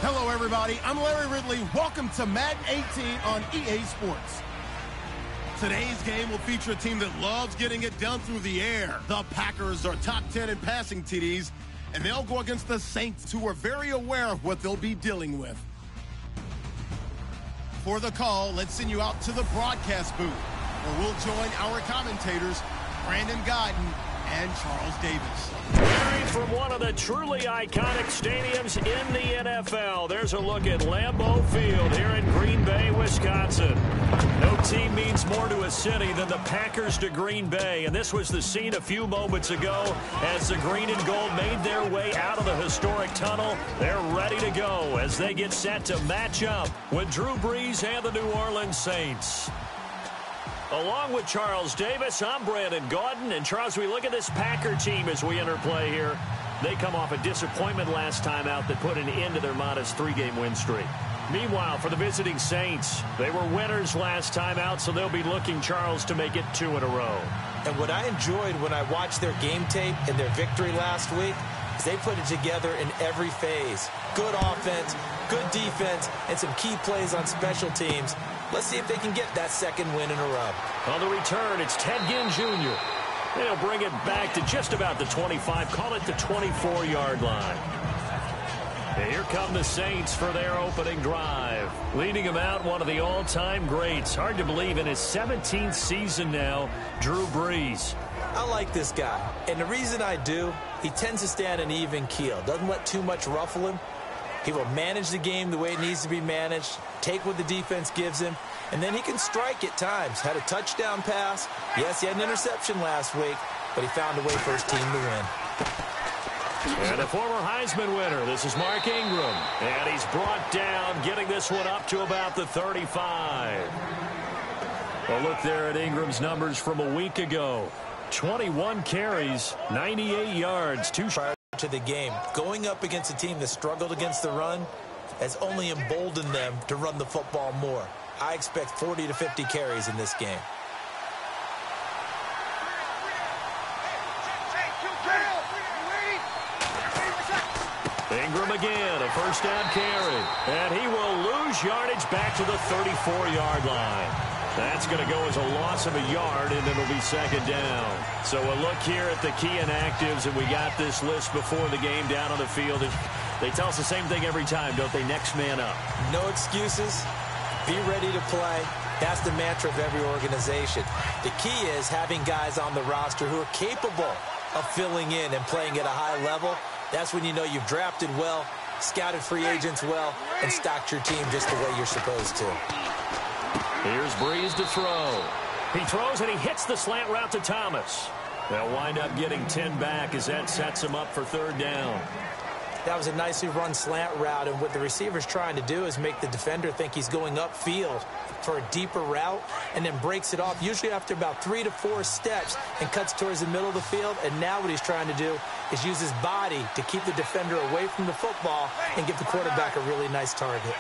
Hello, everybody. I'm Larry Ridley. Welcome to Madden 18 on EA Sports. Today's game will feature a team that loves getting it done through the air. The Packers are top 10 in passing TDs, and they'll go against the Saints, who are very aware of what they'll be dealing with. For the call, let's send you out to the broadcast booth, where we'll join our commentators, Brandon Godden and Charles Davis. Airing from one of the truly iconic stadiums in the NFL, there's a look at Lambeau Field here in Green Bay, Wisconsin. No team means more to a city than the Packers to Green Bay, and this was the scene a few moments ago as the green and gold made their way out of the historic tunnel. They're ready to go as they get set to match up with Drew Brees and the New Orleans Saints. Along with Charles Davis, I'm Brandon Godden. And Charles, we look at this Packer team as we enter play here. They come off a disappointment last time out that put an end to their modest 3-game win streak. Meanwhile, for the visiting Saints, they were winners last time out, so they'll be looking, Charles, to make it 2 in a row. And what I enjoyed when I watched their game tape and their victory last week is they put it together in every phase. Good offense, good defense, and some key plays on special teams. Let's see if they can get that second win in a row. On the return, it's Ted Ginn Jr. They'll bring it back to just about the 25, call it the 24-yard line. And here come the Saints for their opening drive. Leading them out, one of the all-time greats. Hard to believe in his 17th season now, Drew Brees. I like this guy, and the reason I do, he tends to stay on an even keel. Doesn't let too much ruffle him. He will manage the game the way it needs to be managed, take what the defense gives him, and then he can strike at times. Had a touchdown pass. Yes, he had an interception last week, but he found a way for his team to win. And a former Heisman winner, this is Mark Ingram. And he's brought down, getting this one up to about the 35. Well, look there at Ingram's numbers from a week ago. 21 carries, 98 yards, 2 shots. To the game, going up against a team that struggled against the run has only emboldened them to run the football more. I expect 40 to 50 carries in this game. Ingram again, a first down carry, and he will lose yardage back to the 34-yard line. That's going to go as a loss of a yard, and it'll be second down. So a look here at the key inactives, and we got this list before the game down on the field. They tell us the same thing every time, don't they? Next man up. No excuses. Be ready to play. That's the mantra of every organization. The key is having guys on the roster who are capable of filling in and playing at a high level. That's when you know you've drafted well, scouted free agents well, and stocked your team just the way you're supposed to. Here's Brees to throw. He throws and he hits the slant route to Thomas. They'll wind up getting 10 back as that sets him up for third down. That was a nicely run slant route, and what the receiver's trying to do is make the defender think he's going upfield for a deeper route and then breaks it off, usually after about 3 to 4 steps, and cuts towards the middle of the field. And now what he's trying to do is use his body to keep the defender away from the football and give the quarterback a really nice target.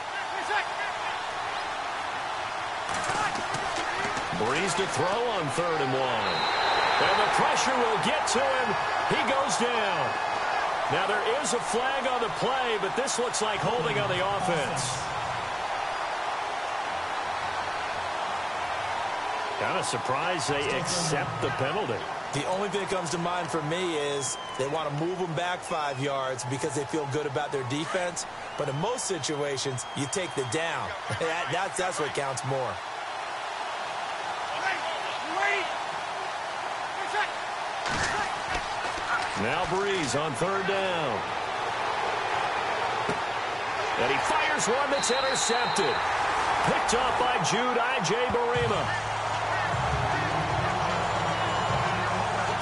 Brees to throw on 3rd and 1. And the pressure will get to him. He goes down. Now there is a flag on the play, but this looks like holding on the offense. Kind of surprised they accept the penalty. The only thing that comes to mind for me is they want to move them back 5 yards because they feel good about their defense. But in most situations, you take the down. That's what counts more. Now Brees on 3rd down. And he fires one that's intercepted. Picked off by Jude Barima.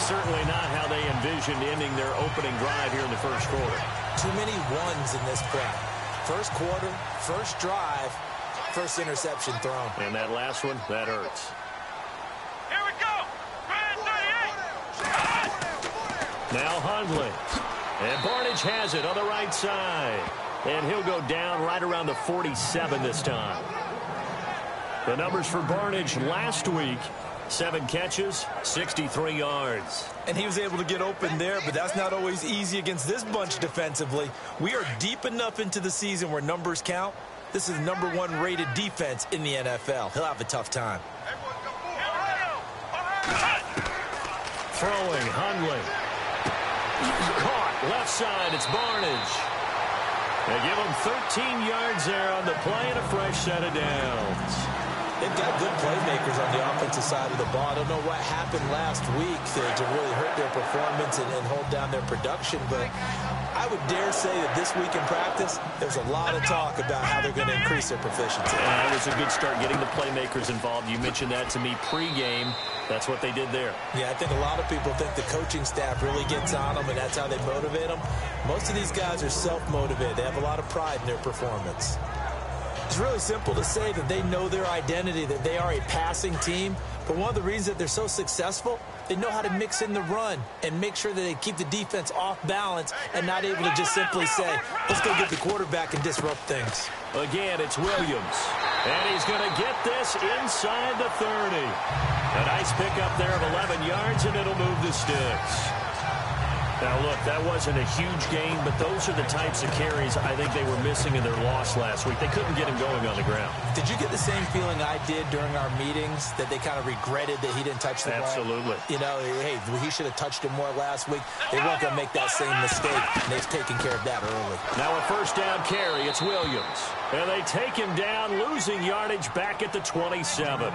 Certainly not how they envisioned ending their opening drive here in the first quarter. Too many ones in this prep. First quarter, first drive, first interception thrown. And that last one, that hurts. Now Hundley. And Barnidge has it on the right side. And he'll go down right around the 47 this time. The numbers for Barnidge last week, 7 catches, 63 yards. And he was able to get open there, but that's not always easy against this bunch defensively. We are deep enough into the season where numbers count. This is the #1 rated defense in the NFL. He'll have a tough time. Throwing, Hundley. Caught, left side, it's Barnage. They give him 13 yards there on the play and a fresh set of downs. They've got good playmakers on the offensive side of the ball. I don't know what happened last week to really hurt their performance and hold down their production, but I would dare say that this week in practice, there's a lot of talk about how they're going to increase their proficiency. That was a good start getting the playmakers involved. You mentioned that to me pregame. That's what they did there. Yeah, I think a lot of people think the coaching staff really gets on them, and that's how they motivate them. Most of these guys are self-motivated. They have a lot of pride in their performance. It's really simple to say that they know their identity, that they are a passing team. But one of the reasons that they're so successful, they know how to mix in the run and make sure that they keep the defense off balance and not able to just simply say, let's go get the quarterback and disrupt things. Again, it's Williams. And he's going to get this inside the 30. A nice pickup there of 11 yards, and it'll move the sticks. Now, look, that wasn't a huge gain, but those are the types of carries I think they were missing in their loss last week. They couldn't get him going on the ground. Did you get the same feeling I did during our meetings, that they kind of regretted that he didn't touch the ball? Absolutely. You know, hey, he should have touched him more last week. They weren't going to make that same mistake, and they've taken care of that early. Now a first down carry. It's Williams. And they take him down, losing yardage back at the 27.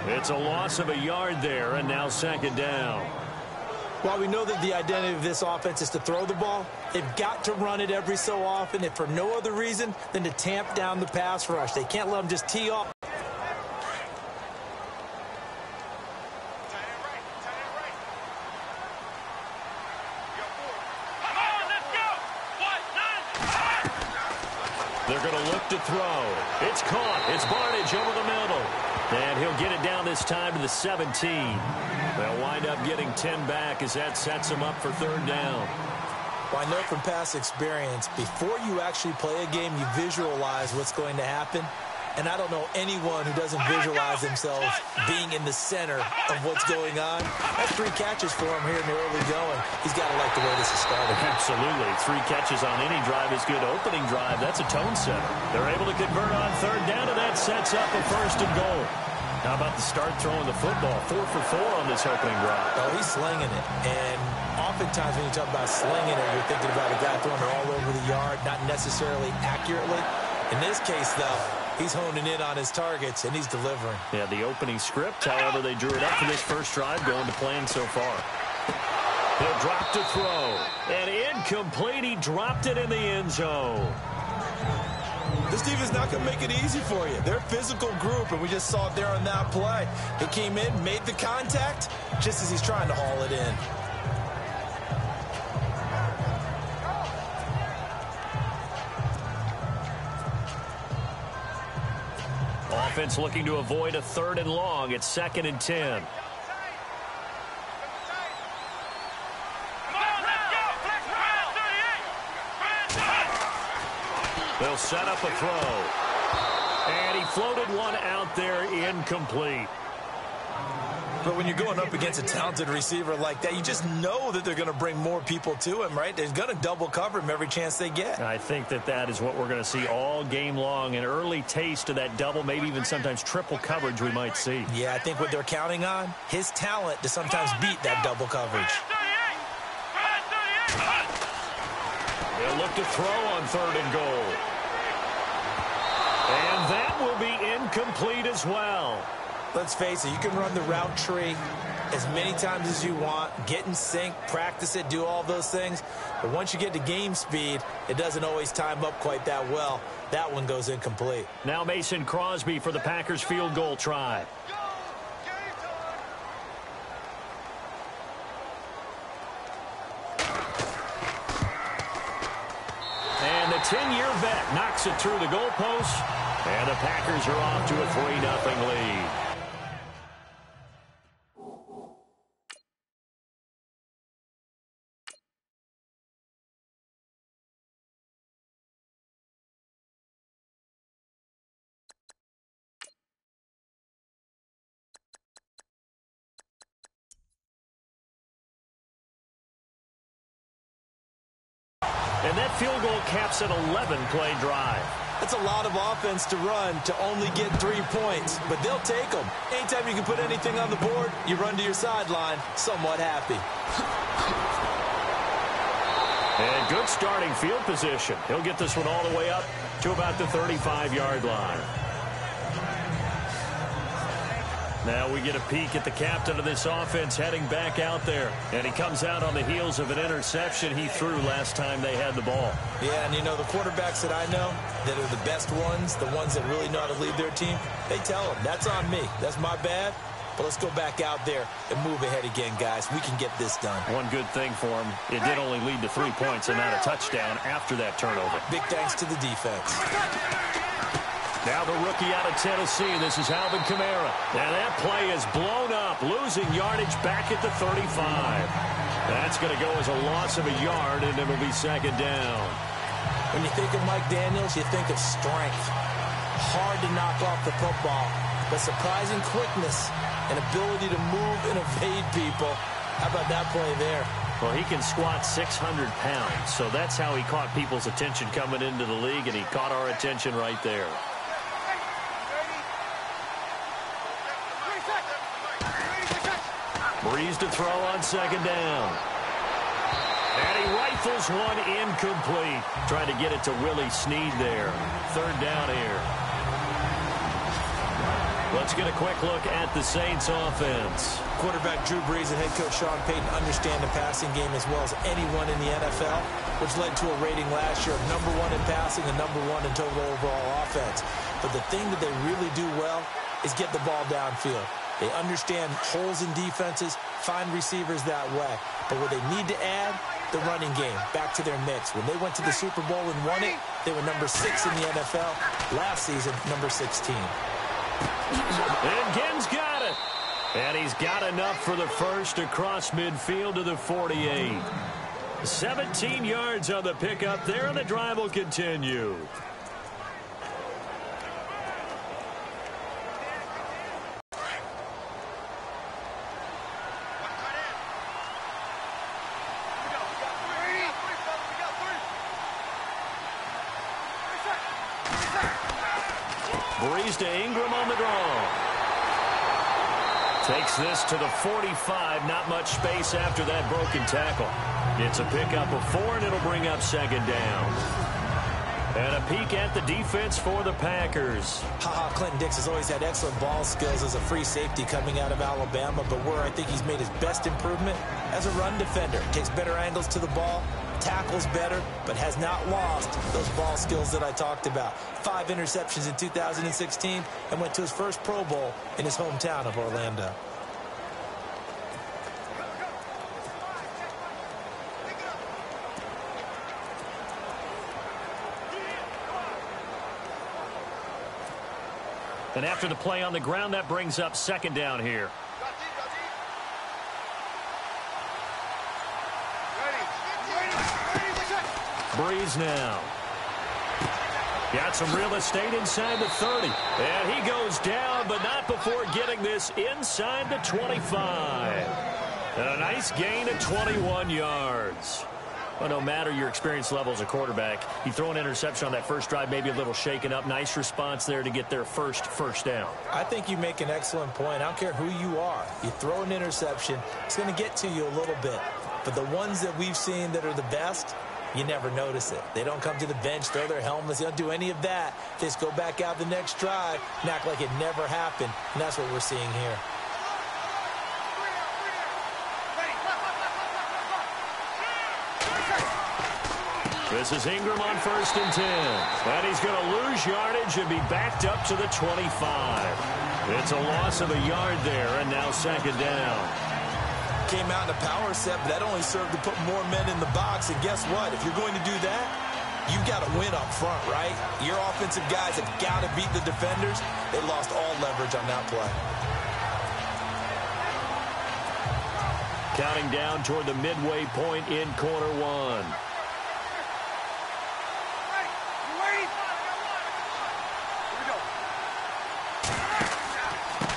It's a loss of a yard there, and now second down. While we know that the identity of this offense is to throw the ball, they've got to run it every so often, if for no other reason than to tamp down the pass rush. They can't let them just tee off. They're going to look to throw. It's caught. It's Barnage over the middle. And he'll get it down this time to the 17. They'll wind up getting 10 back as that sets them up for third down. Well, I know from past experience, before you actually play a game, you visualize what's going to happen. And I don't know anyone who doesn't visualize themselves being in the center of what's going on. That's 3 catches for him here in the early going. He's got to like the way this is starting. Absolutely. 3 catches on any drive is good. Opening drive, that's a tone setter. They're able to convert on third down, and that sets up a first and goal. How about the start throwing the football? 4 for 4 on this opening drive. Oh, he's slinging it. And oftentimes when you talk about slinging it, you're thinking about a guy throwing it all over the yard, not necessarily accurately. In this case, though, he's honing in on his targets, and he's delivering. Yeah, the opening script, however, they drew it up for this first drive, going to plan so far. He'll drop to throw. And incomplete. He dropped it in the end zone. This defense is not going to make it easy for you. They're a physical group, and we just saw it there on that play. He came in, made the contact, just as he's trying to haul it in. Offense looking to avoid a 3rd and long. It's 2nd and 10. They'll set up a throw. And he floated one out there, incomplete. But when you're going up against a talented receiver like that, you just know that they're going to bring more people to him, right? They're going to double cover him every chance they get. I think that is what we're going to see all game long. An early taste of that double, maybe even sometimes triple coverage we might see. Yeah, I think what they're counting on, his talent to sometimes beat that double coverage. They'll look to throw on 3rd and goal. And that will be incomplete as well. Let's face it, you can run the route tree as many times as you want, get in sync, practice it, do all those things. But once you get to game speed, it doesn't always time up quite that well. That one goes incomplete. Now Mason Crosby for the Packers field goal try. And the 10-year vet knocks it through the goalpost. And the Packers are off to a 3-0 lead. field goal caps an 11-play drive. That's a lot of offense to run to only get 3 points, but they'll take them. Anytime you can put anything on the board, you run to your sideline somewhat happy. And good starting field position. He'll get this one all the way up to about the 35-yard line. Now we get a peek at the captain of this offense heading back out there. And he comes out on the heels of an interception he threw last time they had the ball. Yeah, and you know, the quarterbacks that I know that are the best ones, the ones that really know how to lead their team, they tell them, that's on me. That's my bad. But let's go back out there and move ahead again, guys. We can get this done. One good thing for him, it did only lead to 3 points and not a touchdown after that turnover. Big thanks to the defense. Now the rookie out of Tennessee. This is Alvin Kamara. And that play is blown up, losing yardage back at the 35. That's going to go as a loss of a yard, and it'll be second down. When you think of Mike Daniels, you think of strength. Hard to knock off the football, but surprising quickness and ability to move and evade people. How about that play there? Well, he can squat 600 pounds, so that's how he caught people's attention coming into the league, and he caught our attention right there. Breeze to throw on second down. And he rifles one incomplete. Trying to get it to Willie Snead there. Third down here. Let's get a quick look at the Saints offense. Quarterback Drew Brees and head coach Sean Payton understand the passing game as well as anyone in the NFL, which led to a rating last year of #1 in passing and #1 in total overall offense. But the thing that they really do well is get the ball downfield. They understand holes in defenses, find receivers that way. But what they need to add, the running game, back to their mix. When they went to the Super Bowl and won it, they were #6 in the NFL. Last season, #16. And Gibbs got it. And he's got enough for the first across midfield to the 48. 17 yards on the pickup there, and the drive will continue. Breeze to Ingram on the draw. Takes this to the 45. Not much space after that broken tackle. It's a pickup of 4, and it'll bring up second down. And a peek at the defense for the Packers. Clinton Dix has always had excellent ball skills as a free safety coming out of Alabama, but where I think he's made his best improvement as a run defender. Takes better angles to the ball, tackles better, but has not lost those ball skills that I talked about. 5 interceptions in 2016 and went to his first Pro Bowl in his hometown of Orlando. And after the play on the ground, that brings up second down here. Breeze now. Got some real estate inside the 30. And he goes down, but not before getting this inside the 25. And a nice gain of 21 yards. Well, no matter your experience level as a quarterback, you throw an interception on that first drive, maybe a little shaken up. Nice response there to get their first down. I think you make an excellent point. I don't care who you are. You throw an interception, it's going to get to you a little bit. But the ones that we've seen that are the best, you never notice it. They don't come to the bench, throw their helmets. They don't do any of that. They just go back out the next drive and act like it never happened. And that's what we're seeing here. This is Ingram on 1st and 10. And he's going to lose yardage and be backed up to the 25. It's a loss of a yard there, and now second down. Came out in a power set, but that only served to put more men in the box. And guess what? If you're going to do that, you've got to win up front, right? Your offensive guys have got to beat the defenders. They lost all leverage on that play. Counting down toward the midway point in quarter one.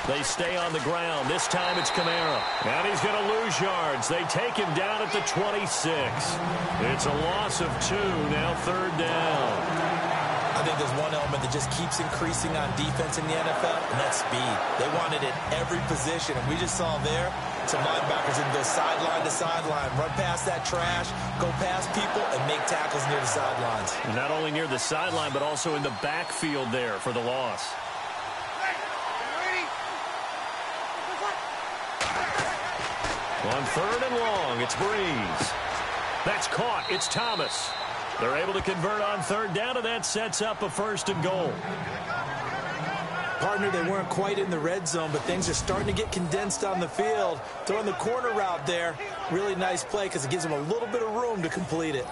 They stay on the ground. This time it's Kamara. And he's going to lose yards. They take him down at the 26. It's a loss of 2. Now third down. I think there's one element that just keeps increasing on defense in the NFL, and that's speed. They want it at every position, and we just saw there some linebackers that go sideline to sideline, run past that trash, go past people, and make tackles near the sidelines. Not only near the sideline, but also in the backfield there for the loss. On third and long, it's Breeze. That's caught. It's Thomas. They're able to convert on third down, and that sets up a first and goal. Partner, they weren't quite in the red zone, but things are starting to get condensed on the field. Throwing the corner route there, really nice play because it gives them a little bit of room to complete it.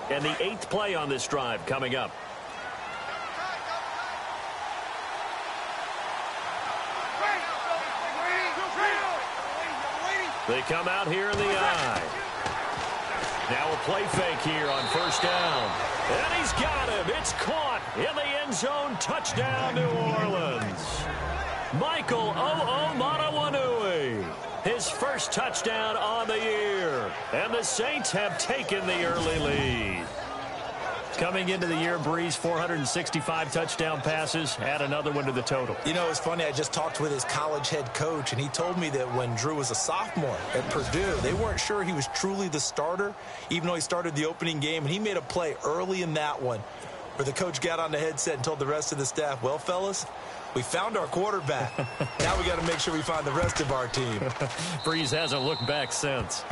And the 8th play on this drive coming up. They come out here in the eye. Now a play fake here on first down. And he's got him. It's caught in the end zone. Touchdown, New Orleans. Michael Onwenu. His first touchdown on the year. And the Saints have taken the early lead. Coming into the year, Breeze, 465 touchdown passes. Add another one to the total. You know, it's funny. I just talked with his college head coach, and he told me that when Drew was a sophomore at Purdue, they weren't sure he was truly the starter, even though he started the opening game. And he made a play early in that one where the coach got on the headset and told the rest of the staff, well, fellas, we found our quarterback. Now we got to make sure we find the rest of our team. Breeze hasn't looked back since.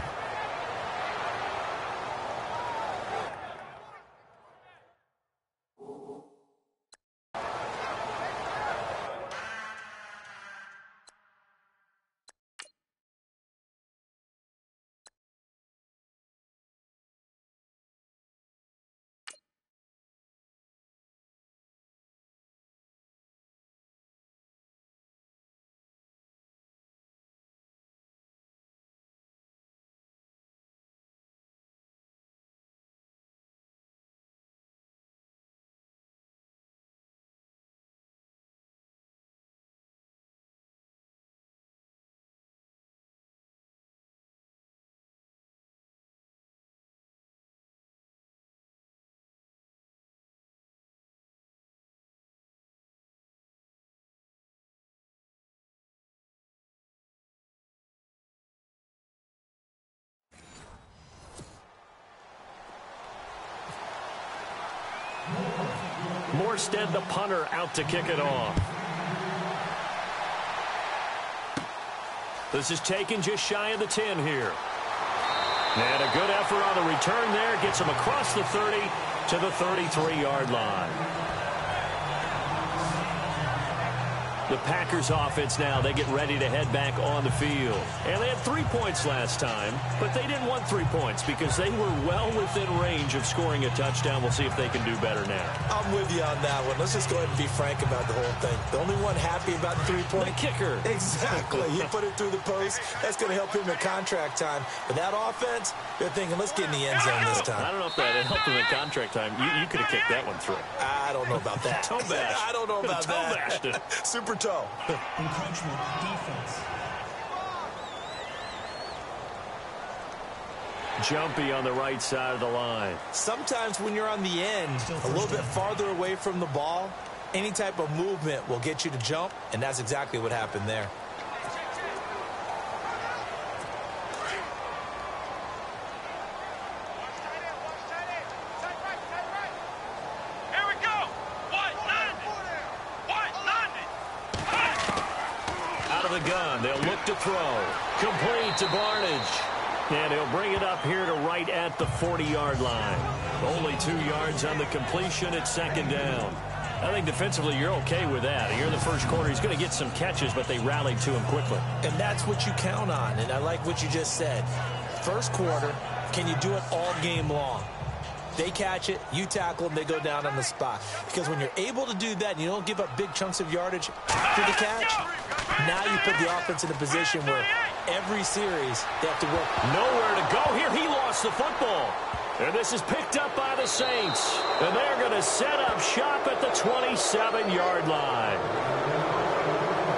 Morstead, the punter, out to kick it off. This is taken just shy of the 10 here. And a good effort on the return there. Gets him across the 30 to the 33-yard line. The Packers offense now, they get ready to head back on the field. And they had 3 points last time, but they didn't want 3 points because they were well within range of scoring a touchdown. We'll see if they can do better now. I'm with you on that one. Let's just go ahead and be frank about the whole thing. The only one happy about the 3-point? The kicker. Exactly. He put it through the post. That's going to help him in contract time. But that offense, they're thinking, let's get in the end zone this time. I don't know if that helped him in contract time. You could have kicked that one through. I don't know about that. Toe bash. I don't know about toe that. Bashed it. Super toe. Encroachment defense. Jumpy on the right side of the line. Sometimes when you're on the end, a little bit farther away from the ball, any type of movement will get you to jump, and that's exactly what happened there. They'll look to throw. Complete to Barnage. And he'll bring it up here to right at the 40-yard line. Only 2 yards on the completion at second down. I think defensively you're okay with that. Here in the first quarter, he's going to get some catches, but they rallied to him quickly. And that's what you count on, and I like what you just said. First quarter, can you do it all game long? They catch it, you tackle them, they go down on the spot. Because when you're able to do that and you don't give up big chunks of yardage after the catch, now you put the offense in a position where every series they have to work. Nowhere to go here. He lost the football. And this is picked up by the Saints. And they're going to set up shop at the 27-yard line.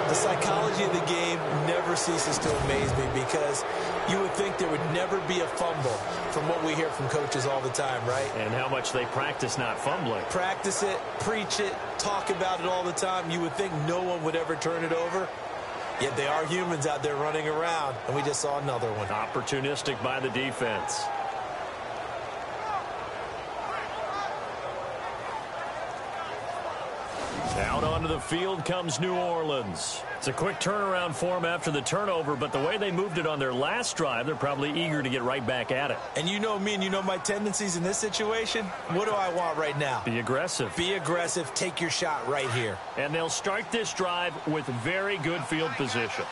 The psychology of the game never ceases to amaze me because you would think there would never be a fumble from what we hear from coaches all the time, right? And how much they practice not fumbling. Practice it, preach it, talk about it all the time. You would think no one would ever turn it over. Yet they are humans out there running around, and we just saw another one. Opportunistic by the defense. Out onto the field comes New Orleans. It's a quick turnaround for them after the turnover, but the way they moved it on their last drive, they're probably eager to get right back at it. And you know me and you know my tendencies in this situation. What do I want right now? Be aggressive. Be aggressive. Take your shot right here. And they'll start this drive with very good field position.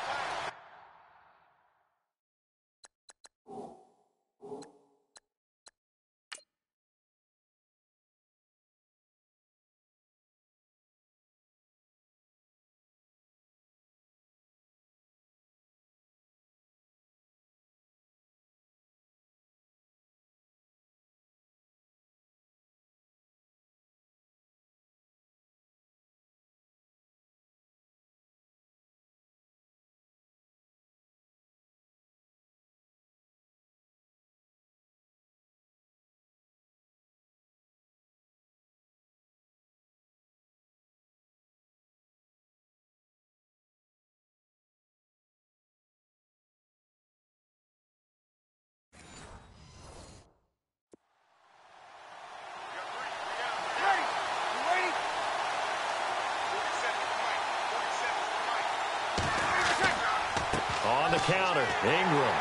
On the counter, Ingram.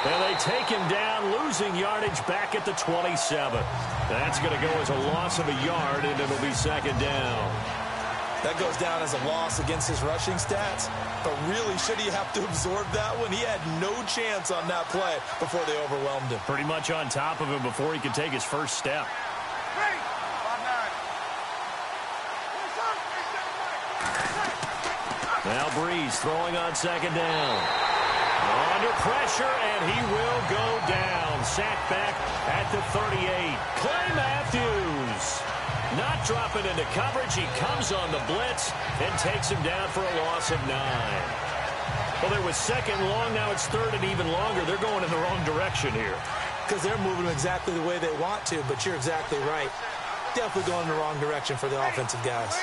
And they take him down, losing yardage back at the 27. That's going to go as a loss of a yard, and it'll be second down. That goes down as a loss against his rushing stats. But really, should he have to absorb that one? He had no chance on that play before they overwhelmed him. Pretty much on top of him before he could take his first step. Now Breeze throwing on second down. Under pressure, and he will go down. Sacked back at the 38. Clay Matthews not dropping into coverage. He comes on the blitz and takes him down for a loss of 9. Well, there was second long. Now it's third and even longer. They're going in the wrong direction here. Because they're moving exactly the way they want to, but you're exactly right. Definitely going in the wrong direction for the offensive guys.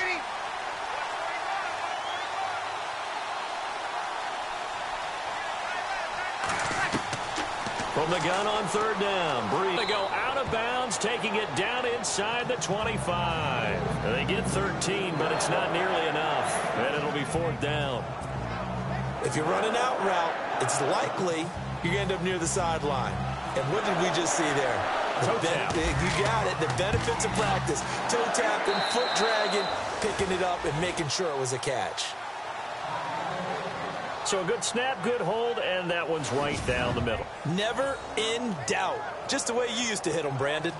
From the gun on third down, Breeze to go out of bounds, taking it down inside the 25. They get 13, but it's not nearly enough, and it'll be fourth down. If you're running out route, it's likely you're going to end up near the sideline. And what did we just see there? Toe tap. You got it. The benefits of practice. Toe tapping, foot dragging, picking it up, and making sure it was a catch. So a good snap, good hold, and that one's right down the middle. Never in doubt. Just the way you used to hit them, Brandon.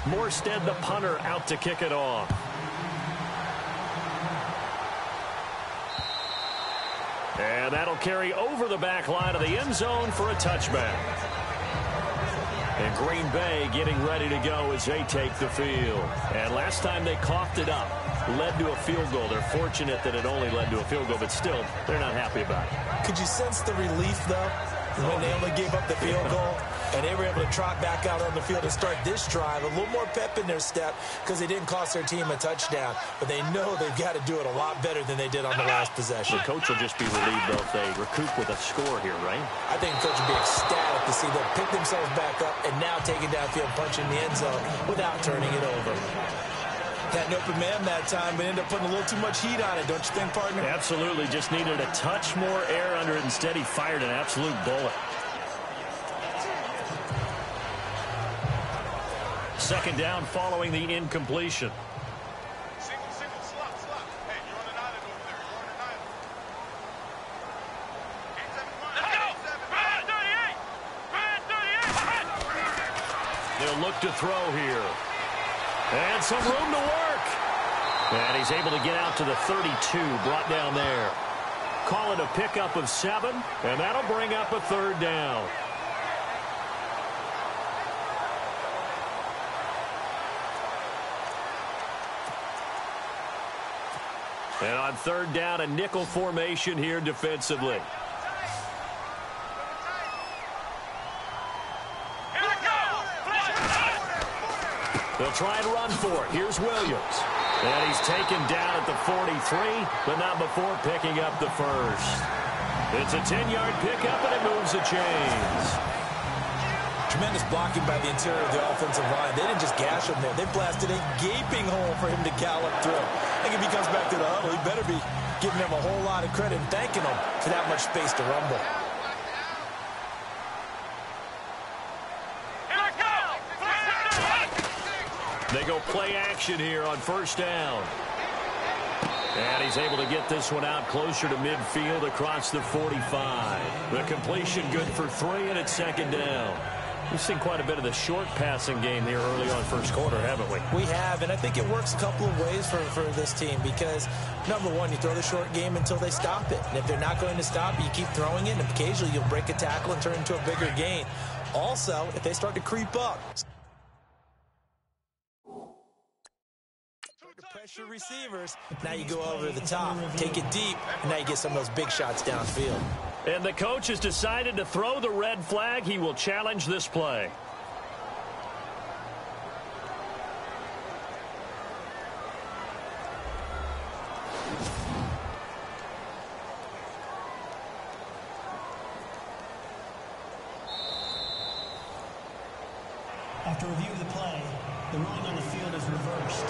Morstead, the punter, out to kick it off. And that'll carry over the back line of the end zone for a touchback. And Green Bay getting ready to go as they take the field. And last time they coughed it up, led to a field goal. They're fortunate that it only led to a field goal, but still, they're not happy about it. Could you sense the relief, though, when they only gave up the field goal? And they were able to trot back out on the field and start this drive. A little more pep in their step because they didn't cost their team a touchdown. But they know they've got to do it a lot better than they did on the last possession. The coach will just be relieved, though, if they recoup with a score here, right? I think the coach will be ecstatic to see them pick themselves back up and now take it downfield, punching the end zone without turning it over. Had an open man that time, but ended up putting a little too much heat on it, don't you think, partner? Absolutely. Just needed a touch more air under it. Instead, he fired an absolute bullet. Second down following the incompletion. Single, slot. They'll look to throw here. And some room to work. And he's able to get out to the 32, brought down there. Call it a pickup of 7, and that'll bring up a 3rd down. And on 3rd down, a nickel formation here defensively. They'll try and run for it. Here's Williams. And he's taken down at the 43, but not before picking up the 1st. It's a 10-yard pickup, and it moves the chains. Tremendous blocking by the interior of the offensive line. They didn't just gash him there. They blasted a gaping hole for him to gallop through. I think if he comes back to the huddle, he better be giving them a whole lot of credit and thanking them for that much space to rumble. They go play action here on 1st down. And he's able to get this one out closer to midfield across the 45. The completion good for 3, and it's 2nd down. We've seen quite a bit of the short passing game here early on 1st quarter, haven't we? We have, and I think it works a couple of ways for this team because, number one, you throw the short game until they stop it. And if they're not going to stop it, you keep throwing it, and occasionally you'll break a tackle and turn it into a bigger gain. Also, if they start to creep up, pressure receivers, now you go over the top, take it deep, and now you get some of those big shots downfield. And the coach has decided to throw the red flag. He will challenge this play. After review of the play, the ruling on the field is reversed.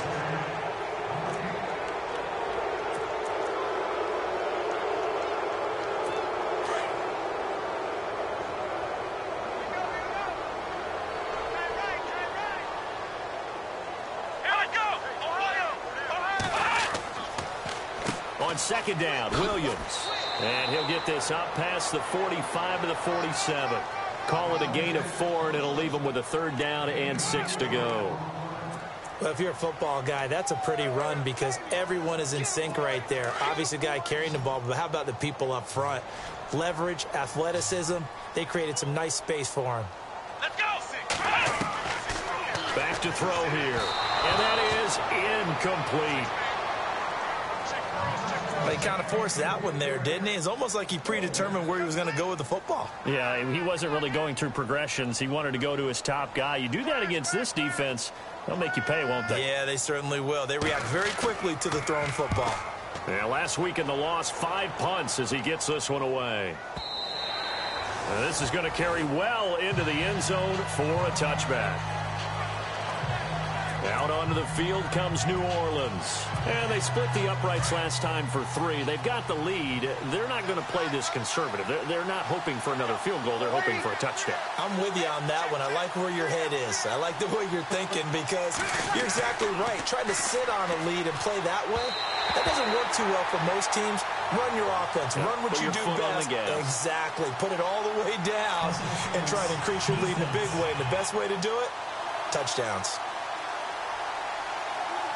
On 2nd down, Williams. And he'll get this up past the 45 to the 47. Call it a gain of 4, and it'll leave him with a 3rd down and 6 to go. Well, if you're a football guy, that's a pretty run because everyone is in sync right there. Obviously, the guy carrying the ball, but how about the people up front? Leverage, athleticism, they created some nice space for him. Let's go! Back to throw here. And that is incomplete. He kind of forced that one there, didn't he? It's almost like he predetermined where he was going to go with the football. Yeah, he wasn't really going through progressions. He wanted to go to his top guy. You do that against this defense, they'll make you pay, won't they? Yeah, they certainly will. They react very quickly to the thrown football. Yeah, last week in the loss, 5 punts as he gets this one away. And this is going to carry well into the end zone for a touchback. Out onto the field comes New Orleans. And they split the uprights last time for 3. They've got the lead. They're not going to play this conservative. They're not hoping for another field goal. They're hoping for a touchdown. I'm with you on that one. I like where your head is. I like the way you're thinking because you're exactly right. Trying to sit on a lead and play that way, that doesn't work too well for most teams. Run your offense. Run what you do best. Exactly. Put it all the way down and try to increase your lead in a big way. And the best way to do it, touchdowns.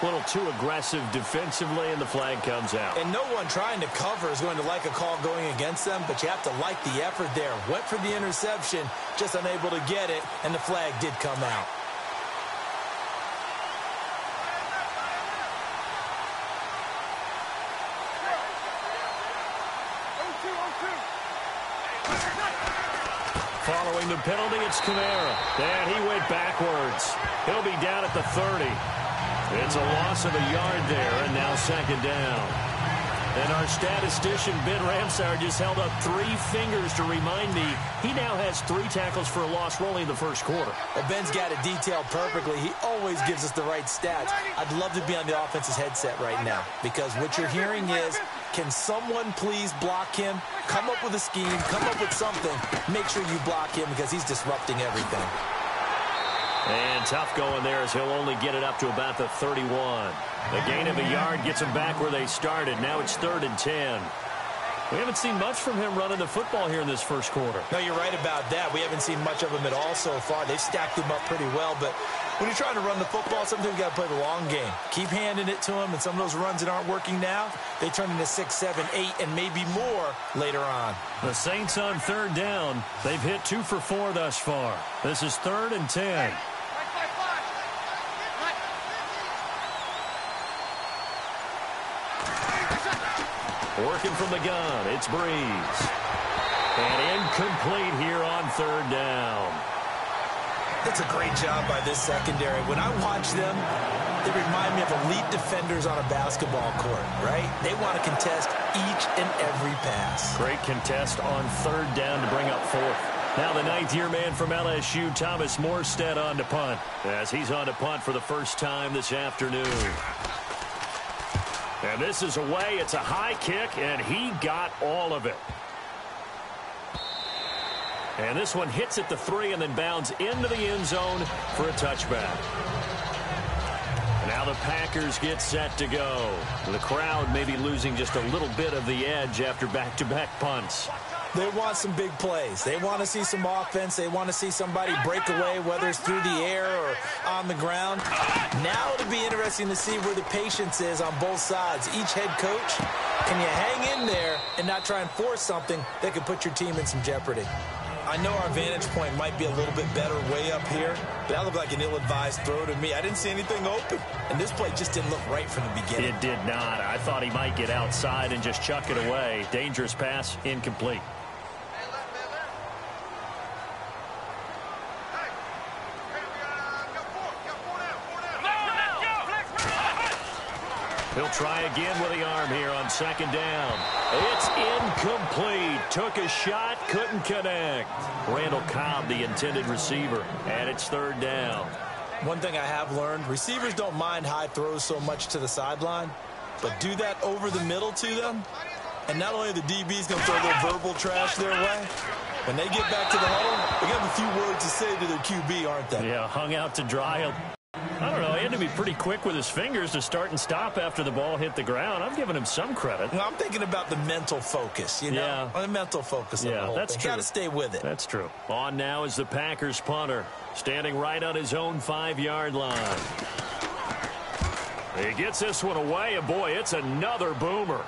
A little too aggressive defensively, and the flag comes out. And no one trying to cover is going to like a call going against them, but you have to like the effort there. Went for the interception, just unable to get it, and the flag did come out. Following the penalty, it's Kamara. And he went backwards. He'll be down at the 30. It's a loss of a yard there, and now 2nd down. And our statistician, Ben Ramsauer, just held up 3 fingers to remind me he now has 3 tackles for a loss only in the 1st quarter. Well, Ben's got it detailed perfectly. He always gives us the right stats. I'd love to be on the offense's headset right now because what you're hearing is, can someone please block him? Come up with a scheme. Come up with something. Make sure you block him because he's disrupting everything. And tough going there as he'll only get it up to about the 31. The gain of a yard gets them back where they started. Now it's 3rd and 10. We haven't seen much from him running the football here in this first quarter. No, you're right about that. We haven't seen much of him at all so far. They've stacked him up pretty well, but when you're trying to run the football, sometimes you got to play the long game. Keep handing it to him, and some of those runs that aren't working now, they turn into 6, 7, 8, and maybe more later on. The Saints on third down. They've hit 2 for 4 thus far. This is 3rd and 10. Working from the gun, it's Breeze. And incomplete here on 3rd down. That's a great job by this secondary. When I watch them, they remind me of elite defenders on a basketball court, right? They want to contest each and every pass. Great contest on 3rd down to bring up 4th. Now the 9th-year man from LSU, Thomas Morstead, on to punt, as he's on to punt for the first time this afternoon. And this is away. It's a high kick, and he got all of it. And this one hits at the 3 and then bounds into the end zone for a touchback. Now the Packers get set to go. The crowd may be losing just a little bit of the edge after back-to-back punts. They want some big plays. They want to see some offense. They want to see somebody break away, whether it's through the air or on the ground. Now it'll be interesting to see where the patience is on both sides. Each head coach, can you hang in there and not try and force something that could put your team in some jeopardy? I know our vantage point might be a little bit better way up here, but that looked like an ill-advised throw to me. I didn't see anything open, and this play just didn't look right from the beginning. It did not. I thought he might get outside and just chuck it away. Dangerous pass, incomplete. He'll try again with the arm here on 2nd down. It's incomplete. Took a shot, couldn't connect. Randall Cobb, the intended receiver, and it's 3rd down. One thing I have learned, receivers don't mind high throws so much to the sideline, but do that over the middle to them, and not only are the DBs going to throw their verbal trash their way, when they get back to the huddle, they got a few words to say to their QB, aren't they? Yeah, hung out to dry. I don't know. He had to be pretty quick with his fingers to start and stop after the ball hit the ground. I'm giving him some credit. Well, I'm thinking about the mental focus, you know? Yeah. On the mental focus of the whole that's thing. true. Got to stay with it. That's true. On now is the Packers punter, standing right on his own 5-yard line. He gets this one away, and boy, it's another boomer.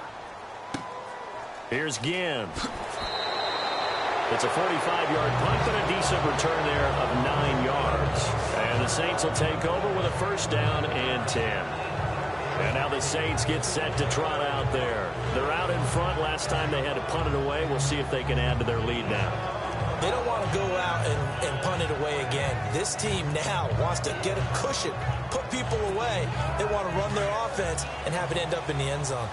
Here's Ginn. It's a 45-yard punt, but a decent return there of 9 yards. And the Saints will take over with a 1st down and 10. And now the Saints get set to trot out there. They're out in front. Last time they had to punt it away. We'll see if they can add to their lead now. They don't want to go out and punt it away again. This team now wants to get a cushion, put people away. They want to run their offense and have it end up in the end zone.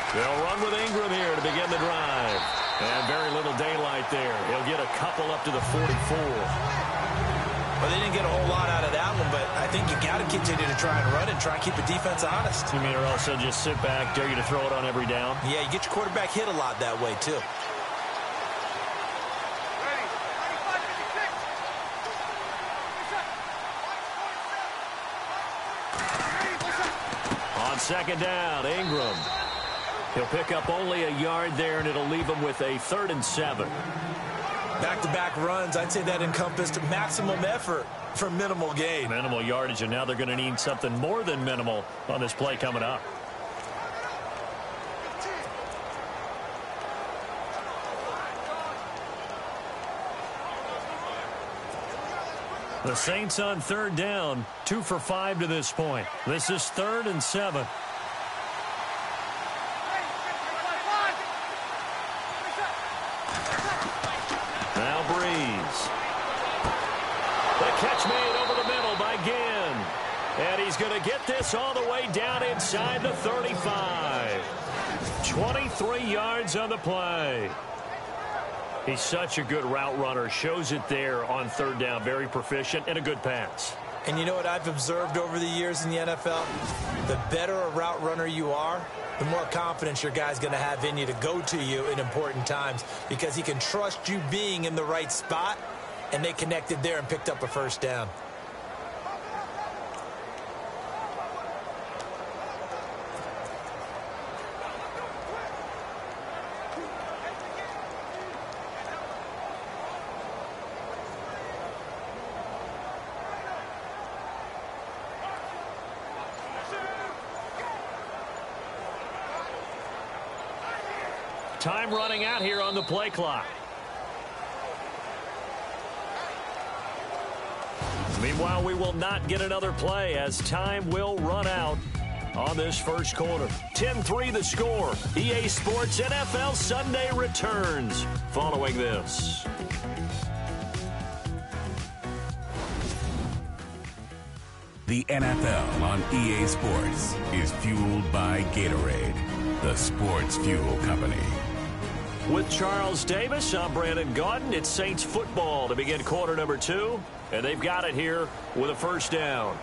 They'll run with Ingram here to begin the drive. And very little daylight there. He'll get a couple up to the 44. Well, they didn't get a whole lot out of that one, but I think you got to continue to try and run and try and keep the defense honest. You mean, or also just sit back, dare you to throw it on every down? Yeah, you get your quarterback hit a lot that way, too. On 2nd down, Ingram. He'll pick up only a yard there, and it'll leave him with a 3rd and 7. Back-to-back runs, I'd say that encompassed maximum effort for minimal gain. Minimal yardage, and now they're going to need something more than minimal on this play coming up. The Saints on 3rd down, 2 for 5 to this point. This is 3rd and 7. Now Breeze. The catch made over the middle by Ginn. And he's going to get this all the way down inside the 35. 23 yards on the play. He's such a good route runner. Shows it there on 3rd down. Very proficient and a good pass. And you know what I've observed over the years in the NFL? The better a route runner you are, the more confidence your guy's going to have in you to go to you in important times because he can trust you being in the right spot, and they connected there and picked up a 1st down. Time running out here on the play clock. Meanwhile, we will not get another play as time will run out on this first quarter. 10-3 the score. EA Sports NFL Sunday returns following this. The NFL on EA Sports is fueled by Gatorade, the sports fuel company. With Charles Davis, I'm Brandon Gaudin. It's Saints football to begin quarter number 2, and they've got it here with a first down.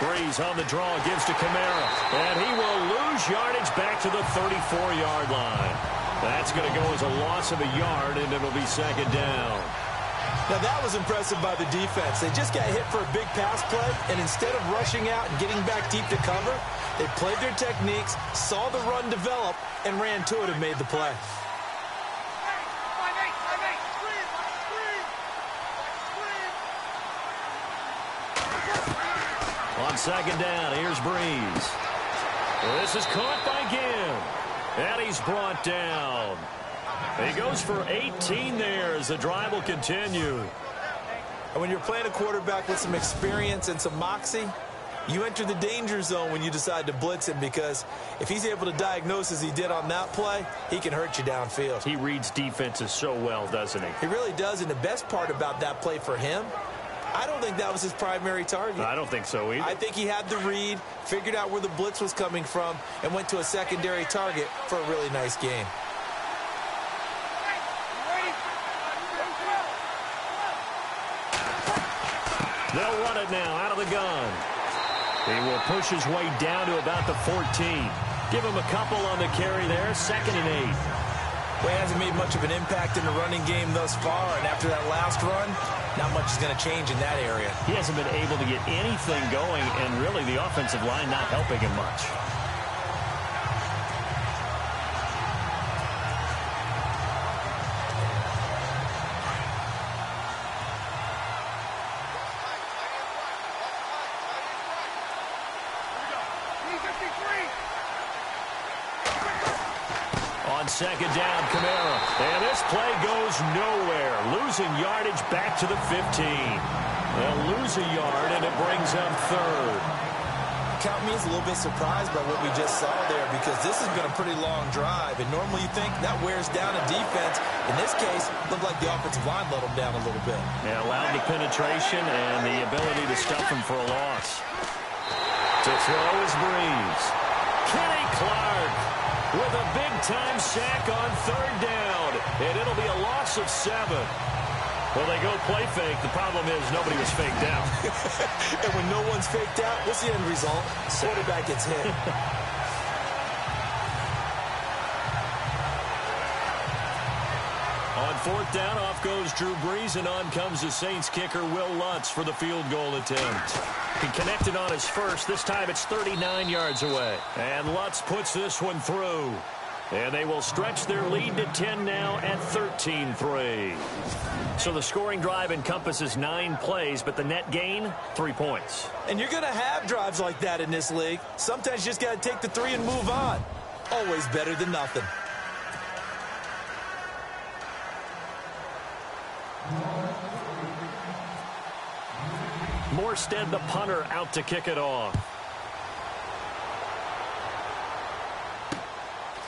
Breeze on the draw, gives to Kamara, and he will lose yardage back to the 34-yard line. That's going to go as a loss of a yard, and it'll be second down. Now, that was impressive by the defense. They just got hit for a big pass play, and instead of rushing out and getting back deep to cover, they played their techniques, saw the run develop, and ran to it and made the play. On second down, here's Breeze. This is caught by Ginn. And he's brought down. He goes for 18 there as the drive will continue. And when you're playing a quarterback with some experience and some moxie, you enter the danger zone when you decide to blitz him, because if he's able to diagnose as he did on that play, he can hurt you downfield. He reads defenses so well, doesn't he? He really does, and the best part about that play for him, I don't think that was his primary target. I don't think so either. I think he had the read, figured out where the blitz was coming from, and went to a secondary target for a really nice game. They'll run it now out of the gun. He will push his way down to about the 14. Give him a couple on the carry there. 2nd and 8. Well, he hasn't made much of an impact in the running game thus far, and after that last run, not much is going to change in that area. He hasn't been able to get anything going, and really the offensive line not helping him much. On second down, Kamara. And this play goes nowhere. Losing yardage back to the 15. They'll lose a yard, and it brings up 3rd. Count me as a little bit surprised by what we just saw there, because this has been a pretty long drive, and normally you think that wears down a defense. In this case, it looked like the offensive line let them down a little bit. Yeah, allowed the penetration and the ability to stuff him for a loss. To throw is Breeze. Kenny Clark with a big-time sack on 3rd down, and it'll be a loss of 7. Well, they go play fake. The problem is nobody was faked out. And when no one's faked out, what's the end result? Quarterback gets hit. On 4th down, off goes Drew Brees, and on comes the Saints kicker, Will Lutz, for the field goal attempt. He connected on his first. This time it's 39 yards away. And Lutz puts this one through. And they will stretch their lead to 10 now at 13-3. So the scoring drive encompasses 9 plays, but the net gain, 3 points. And you're going to have drives like that in this league. Sometimes you just got to take the 3 and move on. Always better than nothing. Morstead, the punter, out to kick it off.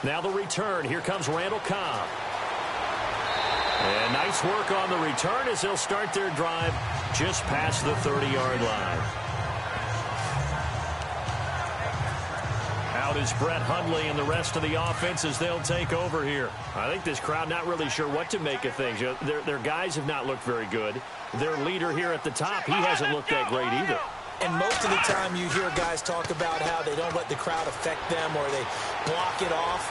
Now the return. Here comes Randall Cobb. And nice work on the return as they'll start their drive just past the 30-yard line. Out is Brett Hundley and the rest of the offense as they'll take over here. I think this crowd not really sure what to make of things. Their guys have not looked very good. Their leader here at the top, he hasn't looked that great either. And most of the time you hear guys talk about how they don't let the crowd affect them or they block it off.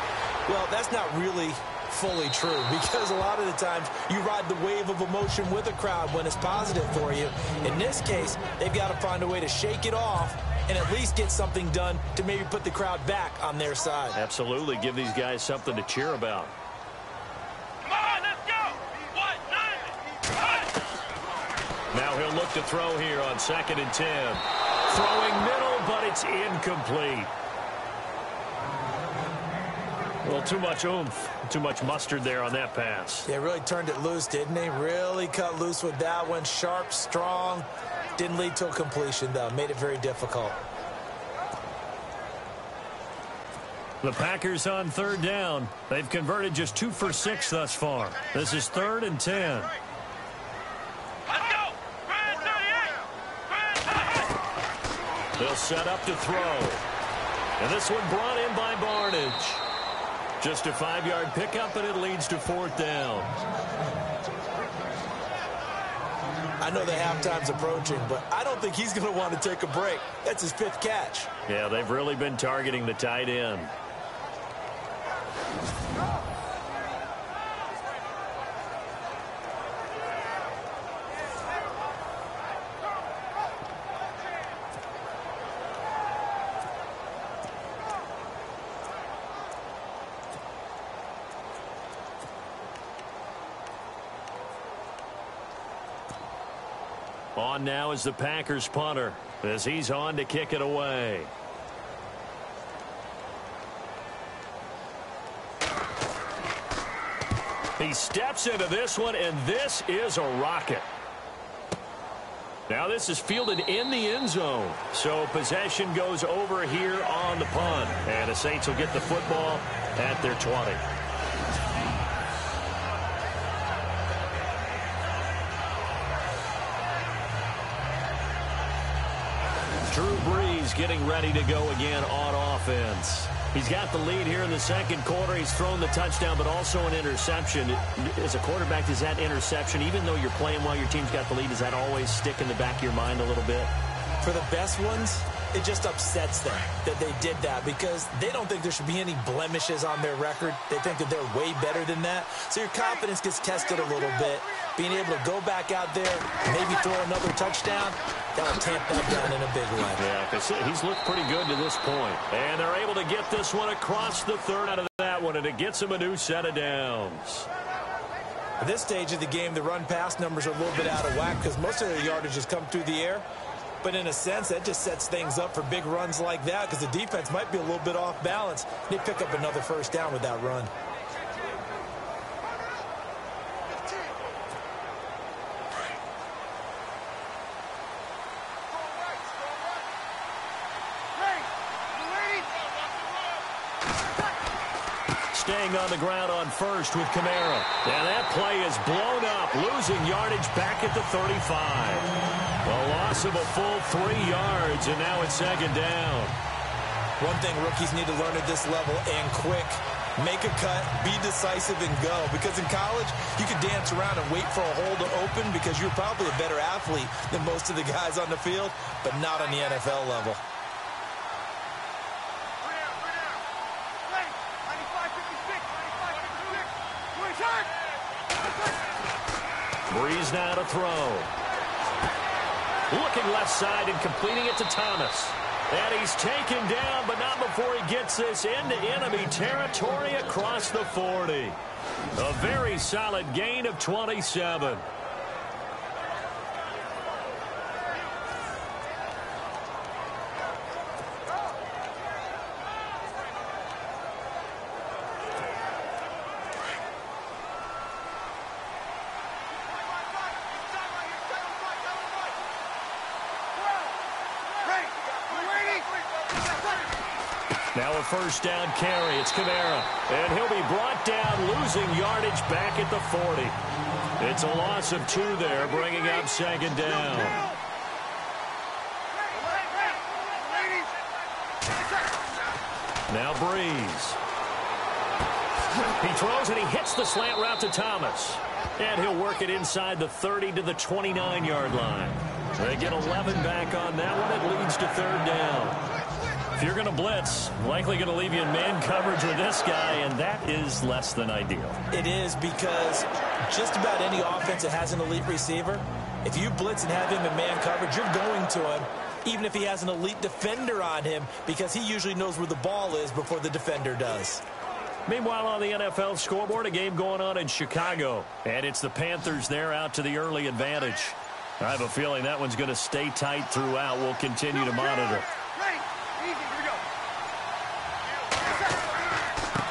Well, that's not really fully true, because a lot of the times you ride the wave of emotion with a crowd when it's positive for you. In this case, they've got to find a way to shake it off and at least get something done to maybe put the crowd back on their side. Absolutely. Give these guys something to cheer about. Now he'll look to throw here on 2nd and 10. Throwing middle, but it's incomplete. Well, too much oomph, too much mustard there on that pass. Yeah, really turned it loose, didn't he? Really cut loose with that one. Sharp, strong. Didn't lead to a completion, though. Made it very difficult. The Packers on 3rd down. They've converted just 2 for 6 thus far. This is 3rd and 10. They'll set up to throw. And this one brought in by Barnage. Just a 5-yard pickup, and it leads to 4th down. I know the halftime's approaching, but I don't think he's going to want to take a break. That's his 5th catch. Yeah, they've really been targeting the tight end. On now is the Packers punter as he's on to kick it away. He steps into this one, and this is a rocket. Now this is fielded in the end zone. So possession goes over here on the punt. And the Saints will get the football at their 20. Drew Brees getting ready to go again on offense. He's got the lead here in the 2nd quarter. He's thrown the touchdown, but also an interception. As a quarterback, does that interception, even though you're playing while your team's got the lead, does that always stick in the back of your mind a little bit? For the best ones, it just upsets them that they did that because they don't think there should be any blemishes on their record. They think that they're way better than that. So your confidence gets tested a little bit. Being able to go back out there, maybe throw another touchdown, that'll tamp that down in a big way. Yeah, because he's looked pretty good to this point. And they're able to get this one across the 3rd out of that one, and it gets them a new set of downs. At this stage of the game, the run-pass numbers are a little bit out of whack because most of their yardage has come through the air. But in a sense, that just sets things up for big runs like that because the defense might be a little bit off balance. They pick up another 1st down with that run. Staying on the ground on 1st with Kamara. And that play is blown up, losing yardage back at the 35. A loss of a full 3 yards, and now it's 2nd down. One thing rookies need to learn at this level, and quick. Make a cut, be decisive, and go. Because in college, you can dance around and wait for a hole to open because you're probably a better athlete than most of the guys on the field, but not on the NFL level. Brees now to throw. Looking left side and completing it to Thomas. And he's taken down, but not before he gets this into enemy territory across the 40. A very solid gain of 27. Now a 1st down carry. It's Kamara. And he'll be brought down, losing yardage back at the 40. It's a loss of 2 there, bringing up 2nd down. Now Brees. He throws and he hits the slant route to Thomas. And he'll work it inside the 30 to the 29-yard line. They get 11 back on that one. It leads to 3rd down. If you're going to blitz, likely going to leave you in man coverage with this guy, and that is less than ideal. It is because just about any offense that has an elite receiver, if you blitz and have him in man coverage, you're going to him, even if he has an elite defender on him, because he usually knows where the ball is before the defender does. Meanwhile, on the NFL scoreboard, a game going on in Chicago, and it's the Panthers there out to the early advantage. I have a feeling that one's going to stay tight throughout. We'll continue to monitor.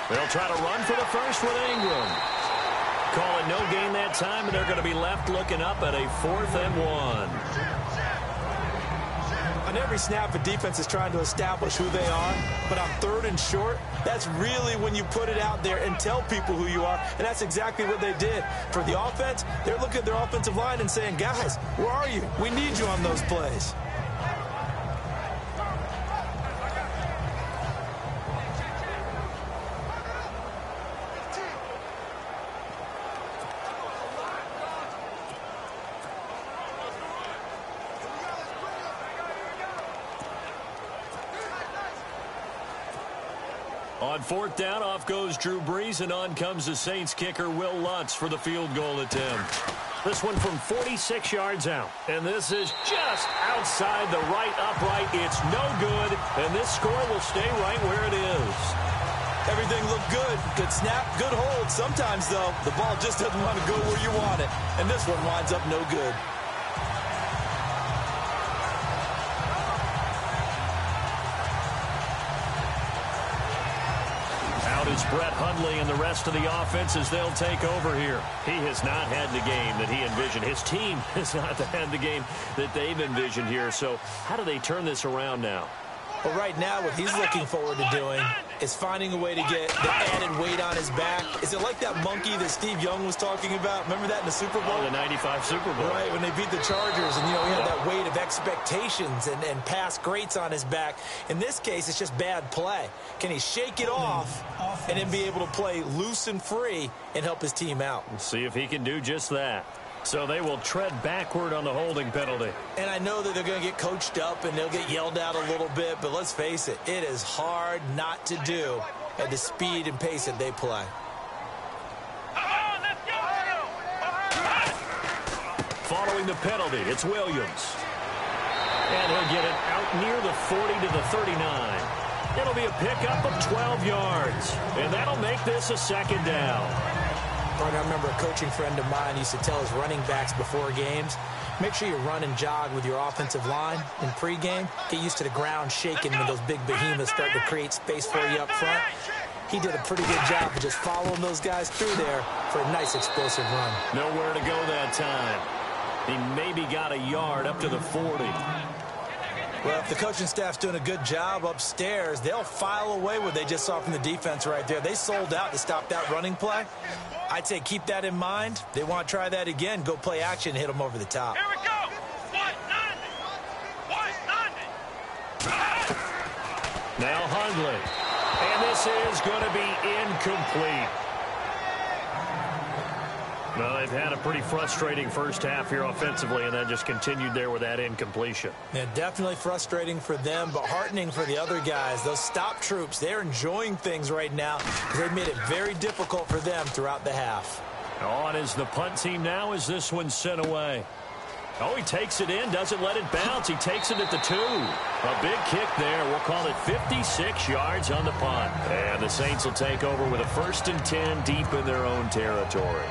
They'll try to run for the first with Ingram. Calling no gain that time, and they're going to be left looking up at a 4th and 1. On every snap, the defense is trying to establish who they are, but on 3rd and short, that's really when you put it out there and tell people who you are, and that's exactly what they did. For the offense, they're looking at their offensive line and saying, guys, where are you? We need you on those plays. On 4th down, off goes Drew Brees, and on comes the Saints kicker, Will Lutz, for the field goal attempt. This one from 46 yards out. And this is just outside the right upright. It's no good, and this score will stay right where it is. Everything looked good. Good snap, good hold. Sometimes, though, the ball just doesn't want to go where you want it. And this one winds up no good. Is Brett Hundley and the rest of the offense as they'll take over here. He has not had the game that he envisioned. His team has not had the game that they've envisioned here. So how do they turn this around now? Well, right now, what he's looking forward to doing is finding a way to get the added weight on his back. Is it like that monkey that Steve Young was talking about? Remember that in the Super Bowl? Oh, the 95 Super Bowl. Right, when they beat the Chargers, and, he had that weight of expectations and past greats on his back. In this case, it's just bad play. Can he shake it off and then be able to play loose and free and help his team out? We'll see if he can do just that. So they will tread backward on the holding penalty. And I know that they're going to get coached up and they'll get yelled at a little bit, but let's face it, it is hard not to do at the speed and pace that they play. Following the penalty, it's Williams. And he'll get it out near the 40 to the 39. It'll be a pickup of 12 yards. And that'll make this a 2nd down. I remember a coaching friend of mine used to tell his running backs before games, make sure you run and jog with your offensive line in pregame. Get used to the ground shaking when those big behemoths start to create space for you up front. He did a pretty good job of just following those guys through there for a nice explosive run. Nowhere to go that time. He maybe got a yard up to the 40. Well, if the coaching staff's doing a good job upstairs, they'll file away what they just saw from the defense right there. They sold out to stop that running play. I'd say keep that in mind. They want to try that again. Go play action and hit them over the top. Here we go. Now Hundley. And this is going to be incomplete. Well, they've had a pretty frustrating first half here offensively, and then just continued there with that incompletion. Yeah, definitely frustrating for them, but heartening for the other guys. Those stop troops, they're enjoying things right now because they've made it very difficult for them throughout the half. On is the punt team now as this one's sent away. Oh, he takes it in, doesn't let it bounce. He takes it at the 2. A big kick there. We'll call it 56 yards on the punt. And the Saints will take over with a 1st and 10 deep in their own territory.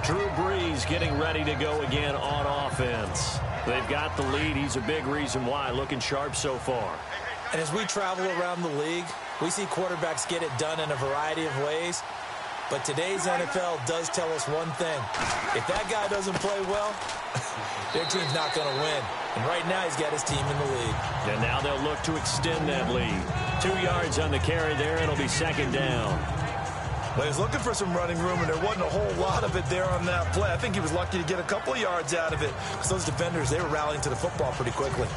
Drew Brees getting ready to go again on offense. They've got the lead. He's a big reason why. Looking sharp so far. And as we travel around the league, we see quarterbacks get it done in a variety of ways. But today's NFL does tell us one thing. If that guy doesn't play well, their team's not going to win. And right now he's got his team in the lead. And now they'll look to extend that lead. 2 yards on the carry there. It'll be 2nd down. Well, he was looking for some running room, and there wasn't a whole lot of it there on that play. I think he was lucky to get a couple of yards out of it because those defenders, they were rallying to the football pretty quickly.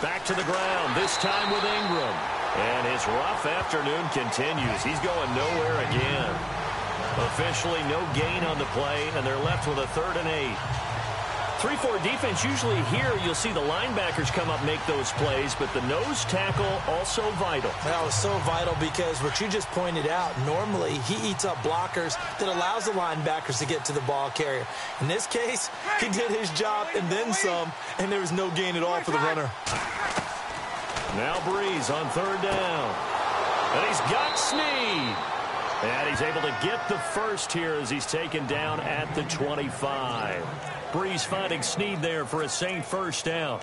Back to the ground, this time with Ingram. And his rough afternoon continues. He's going nowhere again. Officially no gain on the play, and they're left with a 3rd and 8. 3-4 defense, usually here you'll see the linebackers come up, make those plays, but the nose tackle also vital. That was so vital because what you just pointed out, normally he eats up blockers that allows the linebackers to get to the ball carrier. In this case, he did his job and then some, and there was no gain at all for the runner. Now Breeze on third down. And he's got Snead. And he's able to get the first here as he's taken down at the 25. Breeze finding Snead there for a safe first down.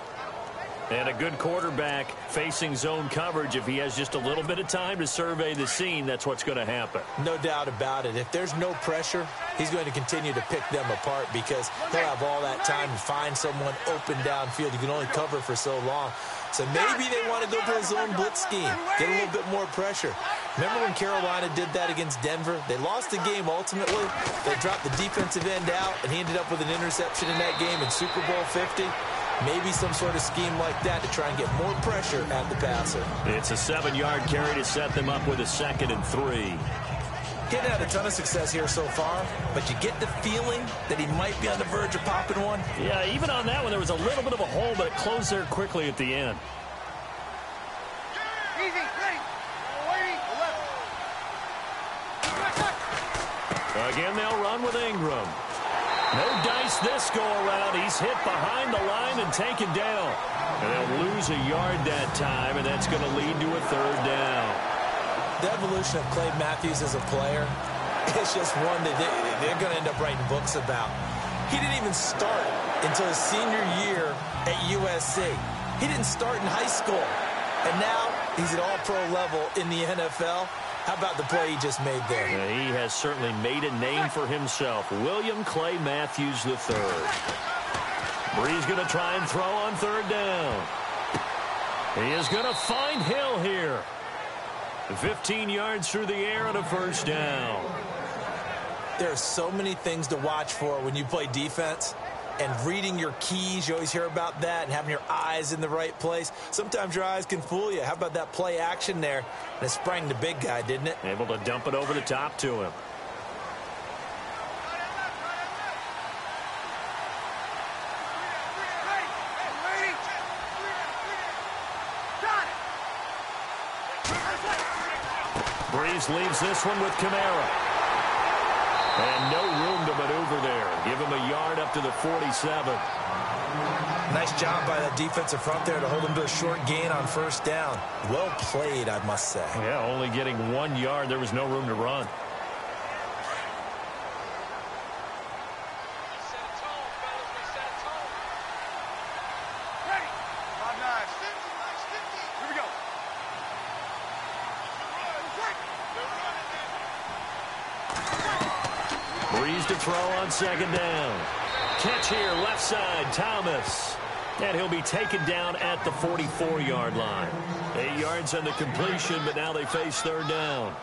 And a good quarterback facing zone coverage. If he has just a little bit of time to survey the scene, that's what's going to happen. No doubt about it. If there's no pressure, he's going to continue to pick them apart because he'll have all that time to find someone open downfield. You can only cover for so long. So maybe they want to go to a zone blitz scheme, get a little bit more pressure. Remember when Carolina did that against Denver? They lost the game ultimately. They dropped the defensive end out, and he ended up with an interception in that game in Super Bowl 50. Maybe some sort of scheme like that to try and get more pressure at the passer. It's a 7-yard carry to set them up with a 2nd and 3. Getting had a ton of success here so far, but you get the feeling that he might be on the verge of popping one. Yeah, even on that one, there was a little bit of a hole, but it closed there quickly at the end. Again, they'll run with Ingram. No dice this go-around. He's hit behind the line and taken down. And they'll lose a yard that time, and that's going to lead to a 3rd down. The evolution of Clay Matthews as a player, it's just one that they're going to end up writing books about. He didn't even start until his senior year at USC. He didn't start in high school. And now he's at all-pro level in the NFL. How about the play he just made there? Yeah, he has certainly made a name for himself. William Clay Matthews III. Breeze going to try and throw on 3rd down. He is going to find Hill here. 15 yards through the air and a 1st down. There are so many things to watch for when you play defense. And reading your keys, you always hear about that, and having your eyes in the right place. Sometimes your eyes can fool you. How about that play action there? And it sprang the big guy, didn't it? Able to dump it over the top to him. Breeze leaves this one with Kamara. And no room to maneuver there. Give him a yard up to the 47. Nice job by that defensive front there to hold him to a short gain on 1st down. Well played, I must say. Yeah, only getting 1 yard. There was no room to run. Breeze to throw on 2nd down. Catch here, left side, Thomas. And he'll be taken down at the 44-yard line. 8 yards on the completion, but now they face 3rd down.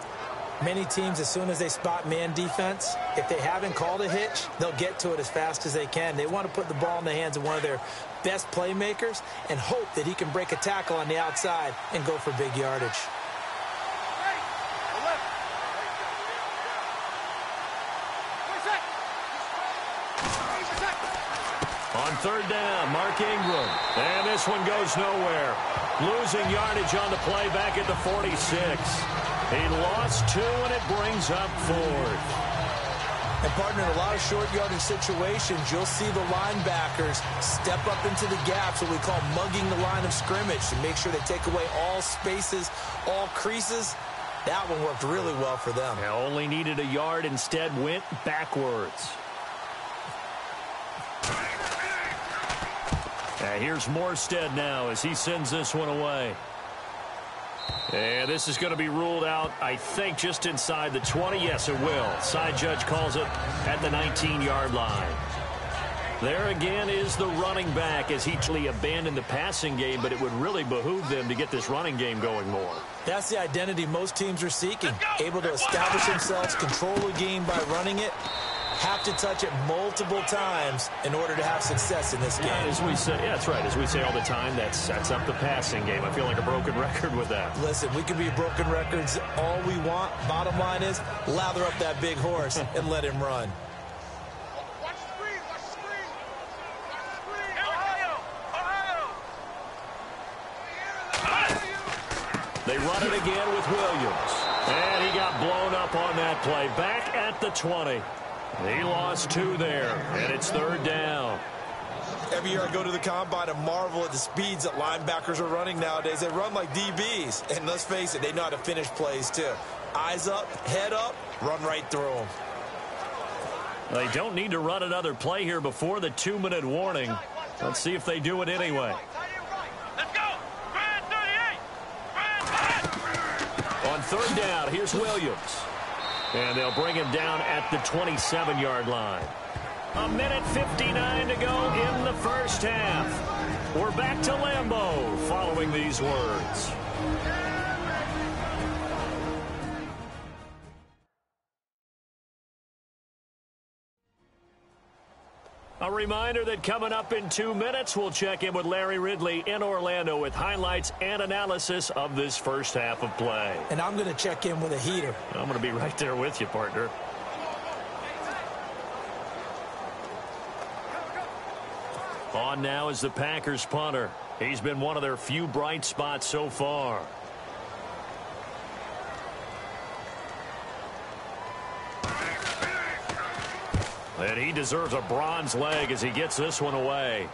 Many teams, as soon as they spot man defense, if they haven't called a hitch, they'll get to it as fast as they can. They want to put the ball in the hands of one of their best playmakers and hope that he can break a tackle on the outside and go for big yardage. On 3rd down, Mark Ingram. And this one goes nowhere. Losing yardage on the play back at the 46. He lost 2, and it brings up 4th. And, partner, in a lot of short yardage situations, you'll see the linebackers step up into the gaps, what we call mugging the line of scrimmage, to make sure they take away all spaces, all creases. That one worked really well for them. They only needed a yard, instead went backwards. Here's Morstead now as he sends this one away. And this is going to be ruled out, I think, just inside the 20. Yes, it will. Side judge calls it at the 19-yard line. There again is the running back as he actually abandoned the passing game, but it would really behoove them to get this running game going more. That's the identity most teams are seeking. Able to establish themselves, control the game by running it. Have to touch it multiple times in order to have success in this game. As we say, yeah, that's right. As we say all the time, that sets up the passing game. I feel like a broken record with that. Listen, we can be broken records all we want. Bottom line is, lather up that big horse and let him run. Watch the screen, watch the screen. again with Williams. And he got blown up on that play. Back at the 20. He lost 2 there, and it's 3rd down. Every year I go to the combine and marvel at the speeds that linebackers are running nowadays. They run like DBs. And let's face it, they know how to finish plays too. Eyes up, head up, run right through them. They don't need to run another play here before the 2-minute warning. Let's see if they do it anyway. Let's go! On 3rd down, here's Williams. And they'll bring him down at the 27-yard line. 1:59 to go in the first half. We're back to Lambeau following these words. A reminder that coming up in 2 minutes, we'll check in with Larry Ridley in Orlando with highlights and analysis of this first half of play. And I'm going to check in with a heater. I'm going to be right there with you, partner. On now is the Packers punter. He's been one of their few bright spots so far. And he deserves a bronze leg as he gets this one away.